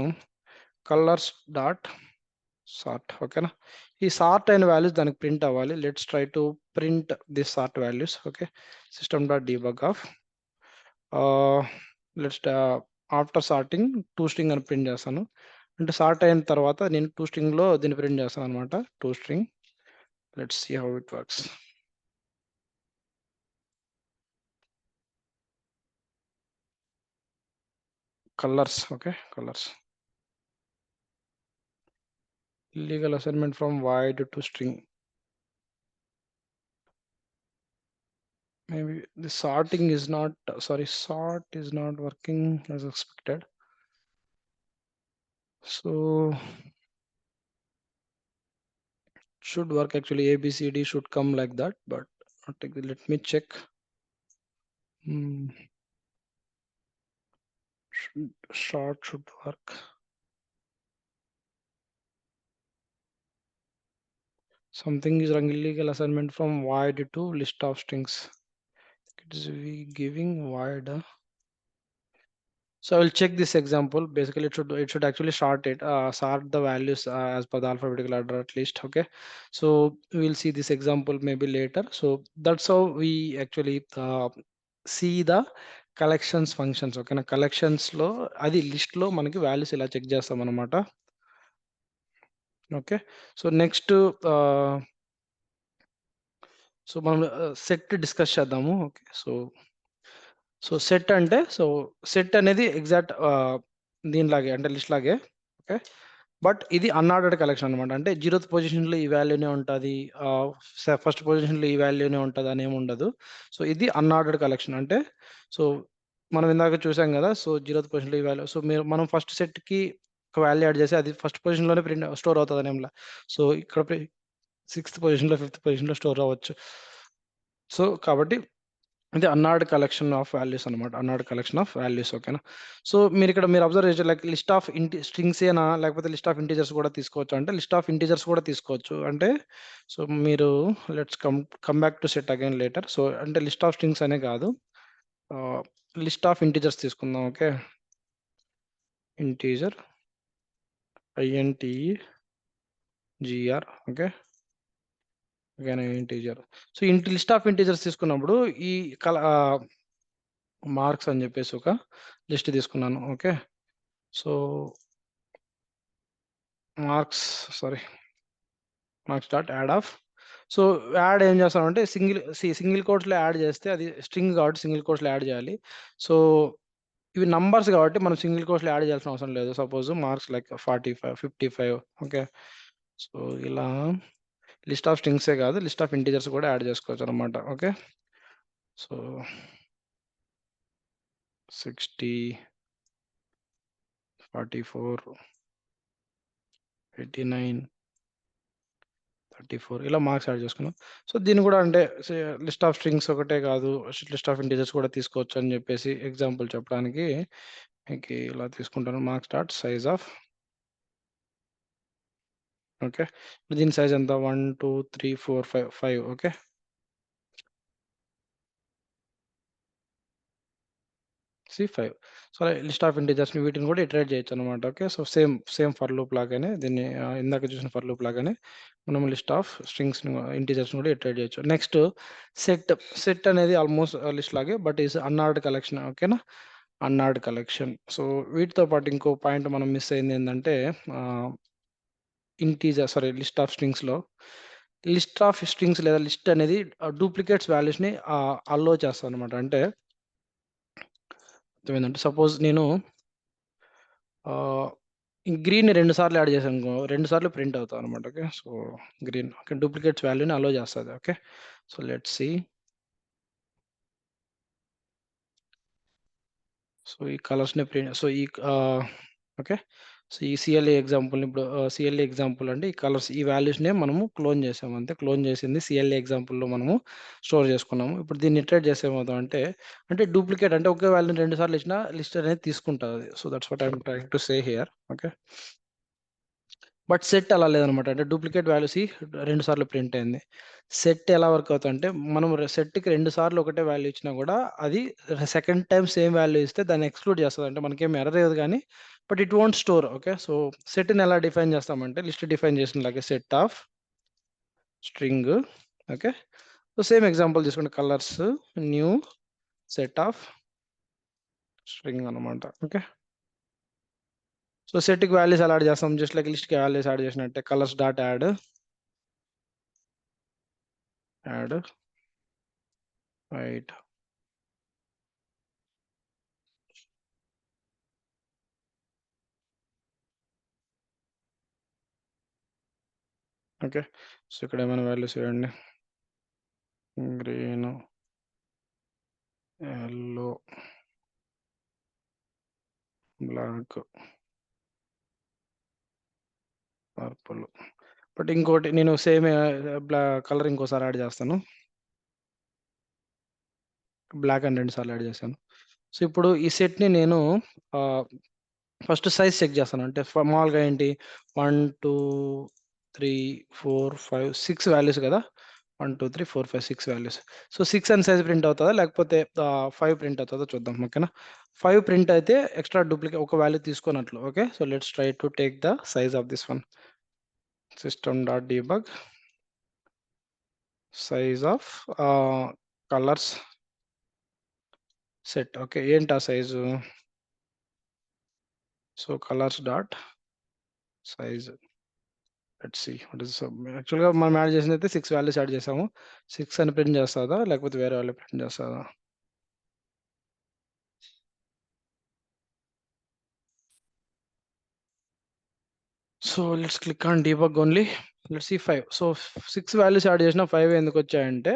colours dot sort. ఓకేనా, ఈ సార్ట్ అయిన వాల్యూస్ దానికి ప్రింట్ అవ్వాలి. Let's try to print this sort values. Okay, system dot debug of let's after sorting to string అని ప్రింట్ చేస్తాను. అంటే సార్ట్ అయిన తర్వాత నేను టూ స్ట్రింగ్లో దీన్ని ప్రింట్ చేస్తాను అనమాట. To string. Let's see how it works. Colors. Okay, colors. Illegal assignment from void to string. Maybe the sorting is not, sorry, sort is not working as expected. So should work actually. ABCD should come like that, but let me check. Sort should work. Something is wrong. Illegal assignment from void to list of strings. It is we giving void. So I will check this example. Basically, it should actually sort the values as per the alphabetical order at least. Okay, so we'll see this example maybe later. So that's how we actually see the collections functions. Okay, na collections lo adi list lo manaki values ila check chestam anamata. Okay, so next so మనం సెట్ డిస్కస్ చేద్దాము. ఓకే, సో సెట్ అంటే సెట్ అనేది ఎగ్జాక్ట్ దీనిలాగే అంటే లిస్ట్ లాగే. ఓకే, బట్ ఇది అన్ఆర్డర్డ్ కలెక్షన్ అనమాట. అంటే 0th పొజిషన్లో ఈ వాల్యూనే ఉంటుంది, ఫస్ట్ పొజిషన్లో ఈ వాల్యూనే ఉంటుంది అని ఏమి ఉండదు. సో ఇది అన్ఆర్డర్డ్ కలెక్షన్. అంటే సో మనం ఇందాక చూసాం కదా, సో 0th పొజిషన్లో ఈ వాల్యూ. సో మనం ఫస్ట్ సెట్కి ఒక వాల్యూ యాడ్ చేసి అది ఫస్ట్ పొజిషన్లోనే ప్రింట్ స్టోర్ అవుతుంది అని ఏమిలా. సో ఇక్కడ 6th పొజిషన్లో 5th పొజిషన్లో స్టోర్ అవ్వచ్చు. సో కాబట్టి ఇది అన్నార్డ్ కలెక్షన్ ఆఫ్ వాల్యూస్ అనమాట. అన్నార్డ్ కలెక్షన్ ఆఫ్ వాల్యూస్. ఓకేనా, సో మీరు అబ్జర్వ్ చేసి లైక్ లిస్ట్ ఆఫ్ స్ట్రింగ్స్ ఏనా లేకపోతే లిస్ట్ ఆఫ్ ఇంటీజర్స్ కూడా తీసుకోవచ్చు అంటే లిస్ట్ ఆఫ్ ఇంటీజర్స్ కూడా తీసుకోవచ్చు. అంటే సో మీరు let's come back to set again later. So అంటే లిస్ట్ ఆఫ్ స్ట్రింగ్స్ అనే కాదు, లిస్ట్ ఆఫ్ ఇంటీజర్స్ తీసుకుందాం. Okay, integer INTEGR. Okay, again integer. So list of integers తీసుకున్నప్పుడు ఈ మార్క్స్ అని చెప్పేసి ఒక లిస్ట్ తీసుకున్నాను. Okay, so marks dot add of. So add ఏం చేస్తామంటే సింగిల్ కోట్స్లో యాడ్ చేస్తే అది స్ట్రింగ్ కాబట్టి సింగిల్ కోట్స్లో యాడ్ చేయాలి. సో ఇవి నంబర్స్ కాబట్టి మనం సింగిల్ కోట్స్లో యాడ్ చేయాల్సిన అవసరం లేదు. Suppose marks like 45, 55. Okay, so ఇలా లిస్ట్ ఆఫ్ స్ట్రింగ్సే కాదు, లిస్ట్ ఆఫ్ ఇంటీజర్స్ కూడా యాడ్ చేసుకోవచ్చు అనమాట. ఓకే, సో 60, 44, 89, 34 ఇలా మార్క్స్ యాడ్ చేసుకున్నాం. సో దీన్ని కూడా అంటే లిస్ట్ ఆఫ్ స్ట్రింగ్స్ ఒకటే కాదు, లిస్ట్ ఆఫ్ ఇంటీజర్స్ కూడా తీసుకోవచ్చు అని చెప్పేసి ఎగ్జాంపుల్ చెప్పడానికి మీకు ఇలా తీసుకుంటాను. Marks dot size of. Okay, దీని సైజ్ ఎంత 1 2 3 4 5. Okay, C5. So list of ఇంటీజర్స్ని వీటిని కూడా ఇటరేట్ చేయొచ్చు అనమాట. Okay, so same for loop లాగానే దీన్ని ఇందాక చూసిన ఫర్ లూప్ లాగానే మనం లిస్ట్ ఆఫ్ స్ట్రింగ్స్ని ఇంటీజర్స్ని కూడా ఇటరేట్ చేయొచ్చు. నెక్స్ట్ సెట్ అనేది ఆల్మోస్ట్ లిస్ట్ లాగే, బట్ ఈస్ అన్నార్డ్ కలెక్షన్. ఓకేనా, అన్నార్డ్ కలెక్షన్. సో వీటితో పాటు ఇంకో పాయింట్ మనం మిస్ అయింది ఏంటంటే లిస్ట్ ఆఫ్ స్ట్రింగ్స్లో లిస్ట్ ఆఫ్ స్ట్రింగ్స్ లేదా లిస్ట్ అనేది డూప్లికేట్స్ వాల్యూస్ని అల్లో చేస్తాను అనమాట. అంటే అర్థమైందంటే సపోజ్ నేను గ్రీన్ 2 సార్లు యాడ్ చేశాను అనుకో, 2 సార్లు ప్రింట్ అవుతాను అనమాట. Okay, so green okay duplicates వాల్యూని అలో చేస్తుంది. Okay, so let's C. So ఈ కలర్స్ని ప్రింట్, సో ఈ ఓకే, సో, ఈ సీఎల్‌ఈ ఎగ్జాంపుల్‌ని ఇప్పుడు సీఎల్‌ఈ ఎగ్జాంపుల్ అంటే ఈ కలర్స్ ఈ వాల్యూస్‌నే మనము క్లోన్ చేసాము అంతే. క్లోన్ చేసింది సీఎల్‌ఈ ఎగ్జాంపుల్‌లో మనము స్టోర్ చేసుకున్నాము. ఇప్పుడు దీన్ని ఇటరేట్ చేస్తే ఏమవుతామంటే, అంటే డూప్లికేట్ అంటే ఒకే వాల్యూని 2 సార్లు ఇచ్చినా లిస్ట్ అనేది తీసుకుంటదది. So, that's what I am trying to say here. Okay. But set అలా లేదనమాట. అంటే డూప్లికేట్ వాల్యూస్ 2 సార్లు ప్రింట్ అయింది. సెట్ ఎలా వర్క్ అవుతదంటే, మనం సెట్‌కి 2 సార్లు ఒకటే వాల్యూ ఇచ్చినా గూడా, అది సెకండ్ టైమ్ సేమ్ వాల్యూ ఇస్తే దాన్ని ఎక్స్‌క్లూడ్ చేస్తది. అంటే మనకేమి ఎర్రర్ ఇవ్వదు గానీ, but it won't store. Okay. So, సెట్‌ని ఎలా డిఫైన్ చేస్తామంటే, లిస్ట్ డిఫైన్ చేసినలాగే set of string. Okay. So, same example తీసుకోండి. Colours new set of string అనమాట. ఓకే. సో, సెట్‌కి వాల్యూస్ ఎలా యాడ్ చేస్తాం? జస్ట్ లైక్ లిస్ట్‌కి వాల్యూస్ యాడ్ చేసినట్టే colours dot add white. Okay. So, ఇక్కడ ఏమైనా వాల్యూస్ ఇవ్వండి. Green, yellow, black, purple. But ఇంకోటి నేను సేమ్ కలర్ ఇంకోసారి యాడ్ చేస్తాను. బ్లాక్ అని 2 సార్లు యాడ్ చేశాను. సో, ఇప్పుడు ఈ సెట్‌ని నేను ఆహ్, ఫస్ట్ సైజ్ చెక్ చేస్తాను. అంటే మామూలుగా ఏంటి 1, 2, 3, 4, 5, 6 వాల్యూస్ కదా! 1, 2, 3, 4, 5, 6 వాల్యూస్. సో, 6 అని సైజ్ ప్రింట్ అవుతదా? లేకపోతే 5 ప్రింట్ అవుతదో చూద్దాం. ఓకేనా? 5 ప్రింట్ అయితే ఎక్స్‌ట్రా డూప్లికేట్ ఒక వాల్యూ తీసుకోనట్లు. Okay. So, let's try to take the size of this one. System dot debug size of colours set. Okay. ఏంటా size? So, colours dot size. Let's see what is యాక్చువల్‌గా మనం యాడ్ చేసిందైతే 6 వాల్యూస్ యాడ్ చేసాము. 6 అని ప్రింట్ చేస్తదా? లేకపోతే వేరే వాల్యూ ప్రింట్ చేస్తదా? So, let's click on debug only. Let's see 5. So, 6 values add చేసినా 5 ఎందుకొచ్చాయంటే,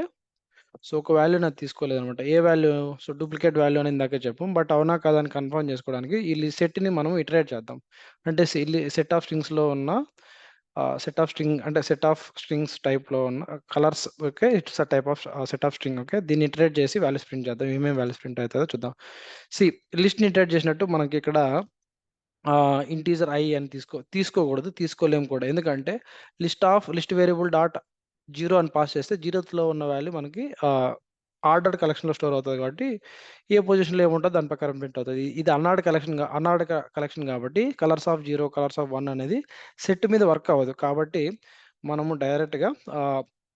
సో, ఒక వాల్యూ నాది తీసుకోలేదనమాట. ఏ వాల్యూ? సో, డూప్లికేట్ వాల్యూ అని ఇందాకే చెప్పాం. బట్ అవునా కాదా అని కన్ఫర్మ్ చేసుకోవడానికి ఈ సెట్‌ని మనం ఇటరేట్ చేద్దాం. అంటే సెట్ ఆఫ్ స్ట్రింగ్స్‌లో ఉన్న సెట్ ఆఫ్ స్ట్రింగ్స్ టైప్‌లో ఉన్న colours. Okay. It's a type of set of string. Okay. దీన్ని ఇటరేట్ చేసి వాల్యూస్ ప్రింట్ చేద్దాం. ఏమేం వాల్యూస్ ప్రింట్ అయితదో చూద్దాం. సీ లిస్ట్‌ని ఇటరేట్ చేసినట్టు మనకిక్కడ ఇంటీజర్ i అని తీసుకోకూడదు. తీసుకోలేము కూడా. ఎందుకంటే లిస్ట్ వేరియబుల్ డాట్ 0 అని పాస్ చేస్తే 0థ్‌లో ఉన్న వాల్యూ మనకి ఆర్డర్డ్ కలెక్షన్‌లో స్టోర్ అవుతది కాబట్టి, ఏ పొజిషన్‌లో ఏముంటదో దాని ప్రకారం ప్రింట్ అవుతది. ఇది అన్నార్డ్ కలెక్షన్ కాబట్టి కలర్స్ ఆఫ్ 0, కలర్స్ ఆఫ్ 1 అనేది సెట్ మీద వర్క్ అవ్వదు. కాబట్టి మనము డైరెక్ట్‌గా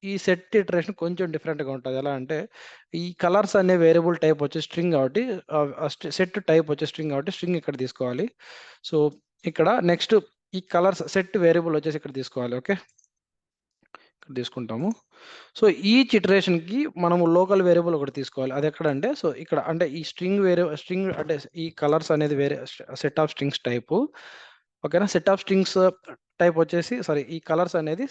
ఈ సెట్ ఇటరేషన్ కొంచెం డిఫరెంట్‌గా ఉంటది. ఎలా అంటే ఈ కలర్స్ అనే వేరియబుల్ టైప్ వచ్చి స్ట్రింగ్ కాబట్టి సెట్ టైప్ వచ్చి స్ట్రింగ్ కాబట్టి స్ట్రింగ్ ఇక్కడ తీసుకోవాలి. సో, ఇక్కడ నెక్స్ట్ ఈ కలర్స్ సెట్ వేరియబుల్ వచ్చేసి ఇక్కడ తీసుకోవాలి. ఓకే. ఇక్కడ తీసుకుంటాము. సో, ఈచ్ ఇటరేషన్‌కి మనము లోకల్ వేరియబుల్ ఒకటి తీసుకోవాలి. అదెక్కడంటే సో, ఇక్కడ అంటే ఈ స్ట్రింగ్ అంటే ఈ కలర్స్ అనేది వేరే సెట్ ఆఫ్ స్ట్రింగ్స్ టైపు. ఓకేనా? సెట్ ఆఫ్ స్ట్రింగ్స్ టైప్ వచ్చేసి సారీ ఈ కలర్స్ అనేది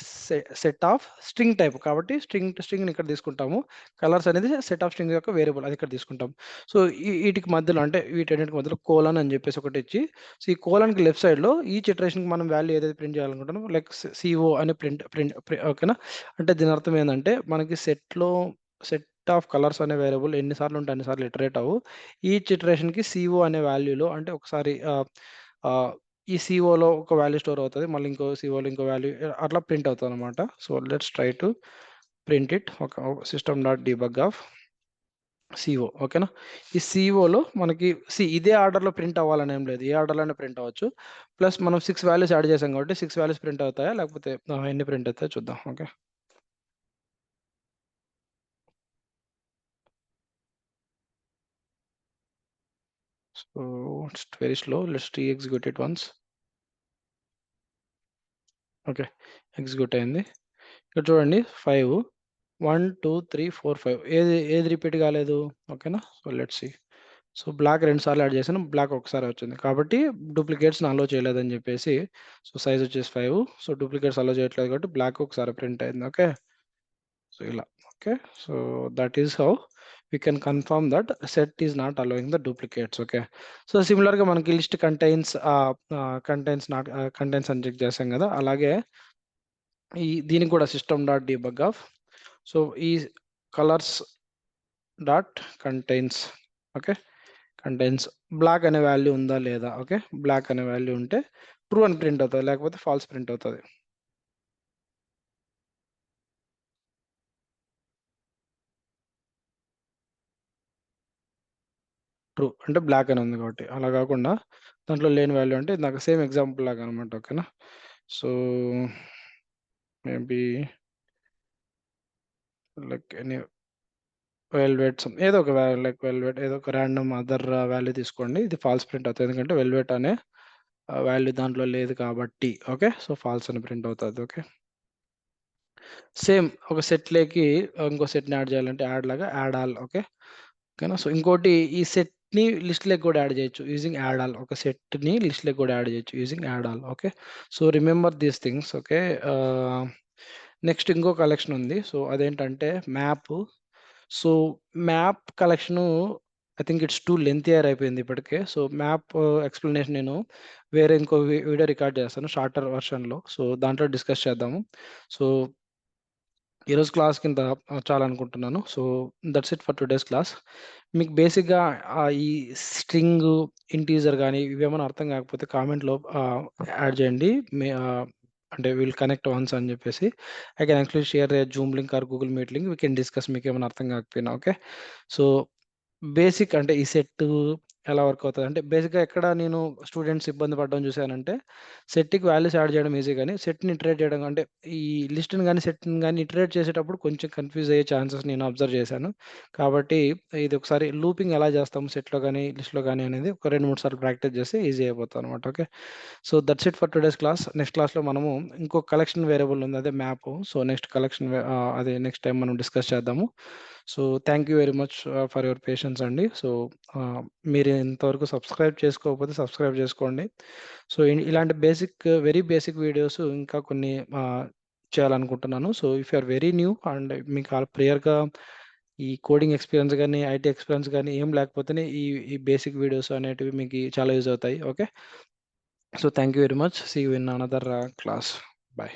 సెట్ ఆఫ్ స్ట్రింగ్ టైప్. కాబట్టి స్ట్రింగ్‌ని ఇక్కడ తీసుకుంటాము. కలర్స్ అనేది సెట్ ఆఫ్ స్ట్రింగ్స్ యొక్క వేరియబుల్ అది ఇక్కడ తీసుకుంటాం. సో, ఈటికి మధ్యలో అంటే వీటన్నిటికి మధ్యలో కోలన్ అని చెప్పేసి ఒకటిచ్చి సో, ఈ కోలన్‌కి లెఫ్ట్ సైడ్‌లో ఈచ్ ఇటరేషన్‌కి మనం వాల్యూ ఏదైతే ప్రింట్ చేయాలనుకుంటున్నామో లైక్ సీఓ అని ప్రింట్ ప్రింట్ ప్రి ఓకేనా? అంటే దీని అర్థం ఏందంటే మనకి సెట్ ఆఫ్ కలర్స్ అనే వేరియబుల్ ఎన్ని సార్లు ఉంటే అన్ని సార్లు ఇటరేట్ అవ్వు. ఈచ్ ఇటరేషన్‌కి సీఓ అనే వాల్యూలో అంటే ఒకసారి ఆహ్, ఈ సీఓలో ఒక వాల్యూ స్టోర్ అవుతది. మళ్ళీ ఇంకో సీఓలో ఇంకో వాల్యూ అట్లా ప్రింట్ అవుతదనమాట. So, let's try to print it. System dot debug of CO. ఓకేనా? ఈ సీఓలో మనకి ఇదే ఆర్డర్‌లో ప్రింట్ అవ్వాలని ఏం లేదు. ఏ ఆర్డర్‌లో ప్రింట్ అవ్వచ్చు. ప్లస్ మనం 6 వాల్యూస్ యాడ్ చేసాం కాబట్టి 6 వాల్యూస్ ప్రింట్ అవుతాయా? లేకపోతే ఎన్ని ప్రింట్ అవుతాయో చూద్దాం. Okay. So it's very slow. Let's re-execute it once. Okay. Execute అయింది. ఇక్కడ చూడండి 5 1, 2, 3, 4, 5 ఏది రిపీట్ కాలేదు. ఓకేనా? So let's see. So black 2 సార్లు యాడ్ చేశాను. బ్లాక్ ఒకసారే వచ్చింది. కాబట్టి డూప్లికేట్స్‌ని అలో చేయలేదని చెప్పేసి సో సైజ్ వచ్చేసి 5. సో డూప్లికేట్స్ అలో చేయట్లేదు కాబట్టి బ్లాక్ ఒకసారి ప్రింట్ అయింది. ఓకే. సో ఇలా. Okay. So that is how we can confirm that set is not allowing the duplicates. Okay, so సిమిలర్గా మనకి లిస్ట్ కంటైన్స్ కంటైన్స్ అని చెక్ చేసాం కదా, అలాగే దీనికి కూడా system dot debug of, so ఈ colours dot contains, okay, contains black అనే వాల్యూ ఉందా లేదా. ఓకే, బ్లాక్ అనే వాల్యూ ఉంటే ట్రూ అని ప్రింట్ అవుతుంది, లేకపోతే ఫాల్స్ ప్రింట్ అవుతుంది. ట్రూ అంటే బ్లాక్ అని ఉంది కాబట్టి. అలా కాకుండా దాంట్లో లేని వాల్యూ అంటే నాకు సేమ్ ఎగ్జాంపుల్ లాగా అనమాట. ఓకేనా, so maybe like any velvet ఏదో ఒక వాల్యూ, లైక్ వెల్వెట్ ఏదో ఒక ర్యాండమ్ అదర్ వాల్యూ తీసుకోండి. ఇది ఫాల్స్ ప్రింట్ అవుతుంది, ఎందుకంటే వెల్వెట్ అనే వాల్యూ దాంట్లో లేదు కాబట్టి. ఓకే, సో ఫాల్స్ అని ప్రింట్ అవుతుంది. ఓకే, సేమ్ ఒక సెట్లోకి ఇంకో సెట్ని యాడ్ చేయాలంటే యాడ్ లాగా యాడ్ ఆల్. ఓకే, ఓకేనా. సో ఇంకోటి, ఈ సెట్ని లిస్ట్లోకి కూడా యాడ్ చేయొచ్చు యూజింగ్ యాడ్ ఆల్. ఒక సెట్ని లిస్ట్లోకి కూడా యాడ్ చేయొచ్చు using add all. Okay, so remember these things. Okay, next ఇంకో కలెక్షన్ ఉంది. సో అదేంటంటే map. So map collection I think it's too lengthier అయిపోయింది ఇప్పటికే. సో మ్యాప్ ఎక్స్ప్లెనేషన్ నేను వేరే ఇంకో వీడియో రికార్డ్ చేస్తాను షార్టర్ వర్షన్లో, సో దాంట్లో డిస్కస్ చేద్దాము. సో ఈరోజు క్లాస్ కింద చాలనుకుంటున్నాను. So that's it for today's class. మీకు బేసిక్గా ఈ స్ట్రింగ్, ఇంటీజర్ కానీ ఇవేమైనా అర్థం కాకపోతే కామెంట్లో యాడ్ చేయండి. అంటే విల్ కనెక్ట్ వన్స్ అని చెప్పేసి I can actually share Zoom link or Google meet link, we can discuss. మీకు ఏమైనా అర్థం కాకపోయినా. ఓకే, సో బేసిక్ అంటే ఈ సెట్ ఎలా వర్క్ అవుతుంది అంటే, బేసిక్గా ఎక్కడ నేను స్టూడెంట్స్ ఇబ్బంది పడడం చూశానంటే, సెట్కి వాల్యూస్ యాడ్ చేయడం ఈజీ, కానీ సెట్ని ఇటరేట్ చేయడం అంటే ఈ లిస్ట్ని కానీ సెట్ని కానీ ఇటరేట్ చేసేటప్పుడు కొంచెం కన్ఫ్యూజ్ అయ్యే ఛాన్సెస్ నేను అబ్జర్వ్ చేశాను. కాబట్టి ఇది ఒకసారి లూపింగ్ ఎలా చేస్తాము సెట్లో కానీ లిస్ట్లో కానీ అనేది ఒక 2-3 సార్లు ప్రాక్టీస్ చేస్తే ఈజీ అయిపోతుంది అనమాట. Okay, so that's it for today's class. Next క్లాస్లో మనము ఇంకో కలెక్షన్ వేరియబుల్ ఉంది, అదే మ్యాప్. సో నెక్స్ట్ కలెక్షన్ అదే నెక్స్ట్ టైం మనం డిస్కస్ చేద్దాము. So thank you very much for your patience అండి. సో మీరు ఇంతవరకు సబ్స్క్రైబ్ చేసుకోకపోతే సబ్స్క్రైబ్ చేసుకోండి. సో ఇలాంటి వెరీ బేసిక్ వీడియోస్ ఇంకా కొన్ని చేయాలనుకుంటున్నాను. So if you are very new and మీకు ప్రియర్గా ఈ కోడింగ్ ఎక్స్పీరియన్స్ కానీ ఐటీ ఎక్స్పీరియన్స్ కానీ ఏం లేకపోతేనే ఈ ఈ బేసిక్ వీడియోస్ అనేటివి మీకు చాలా యూజ్ అవుతాయి. Okay, so thank you very much. See you in another class. Bye.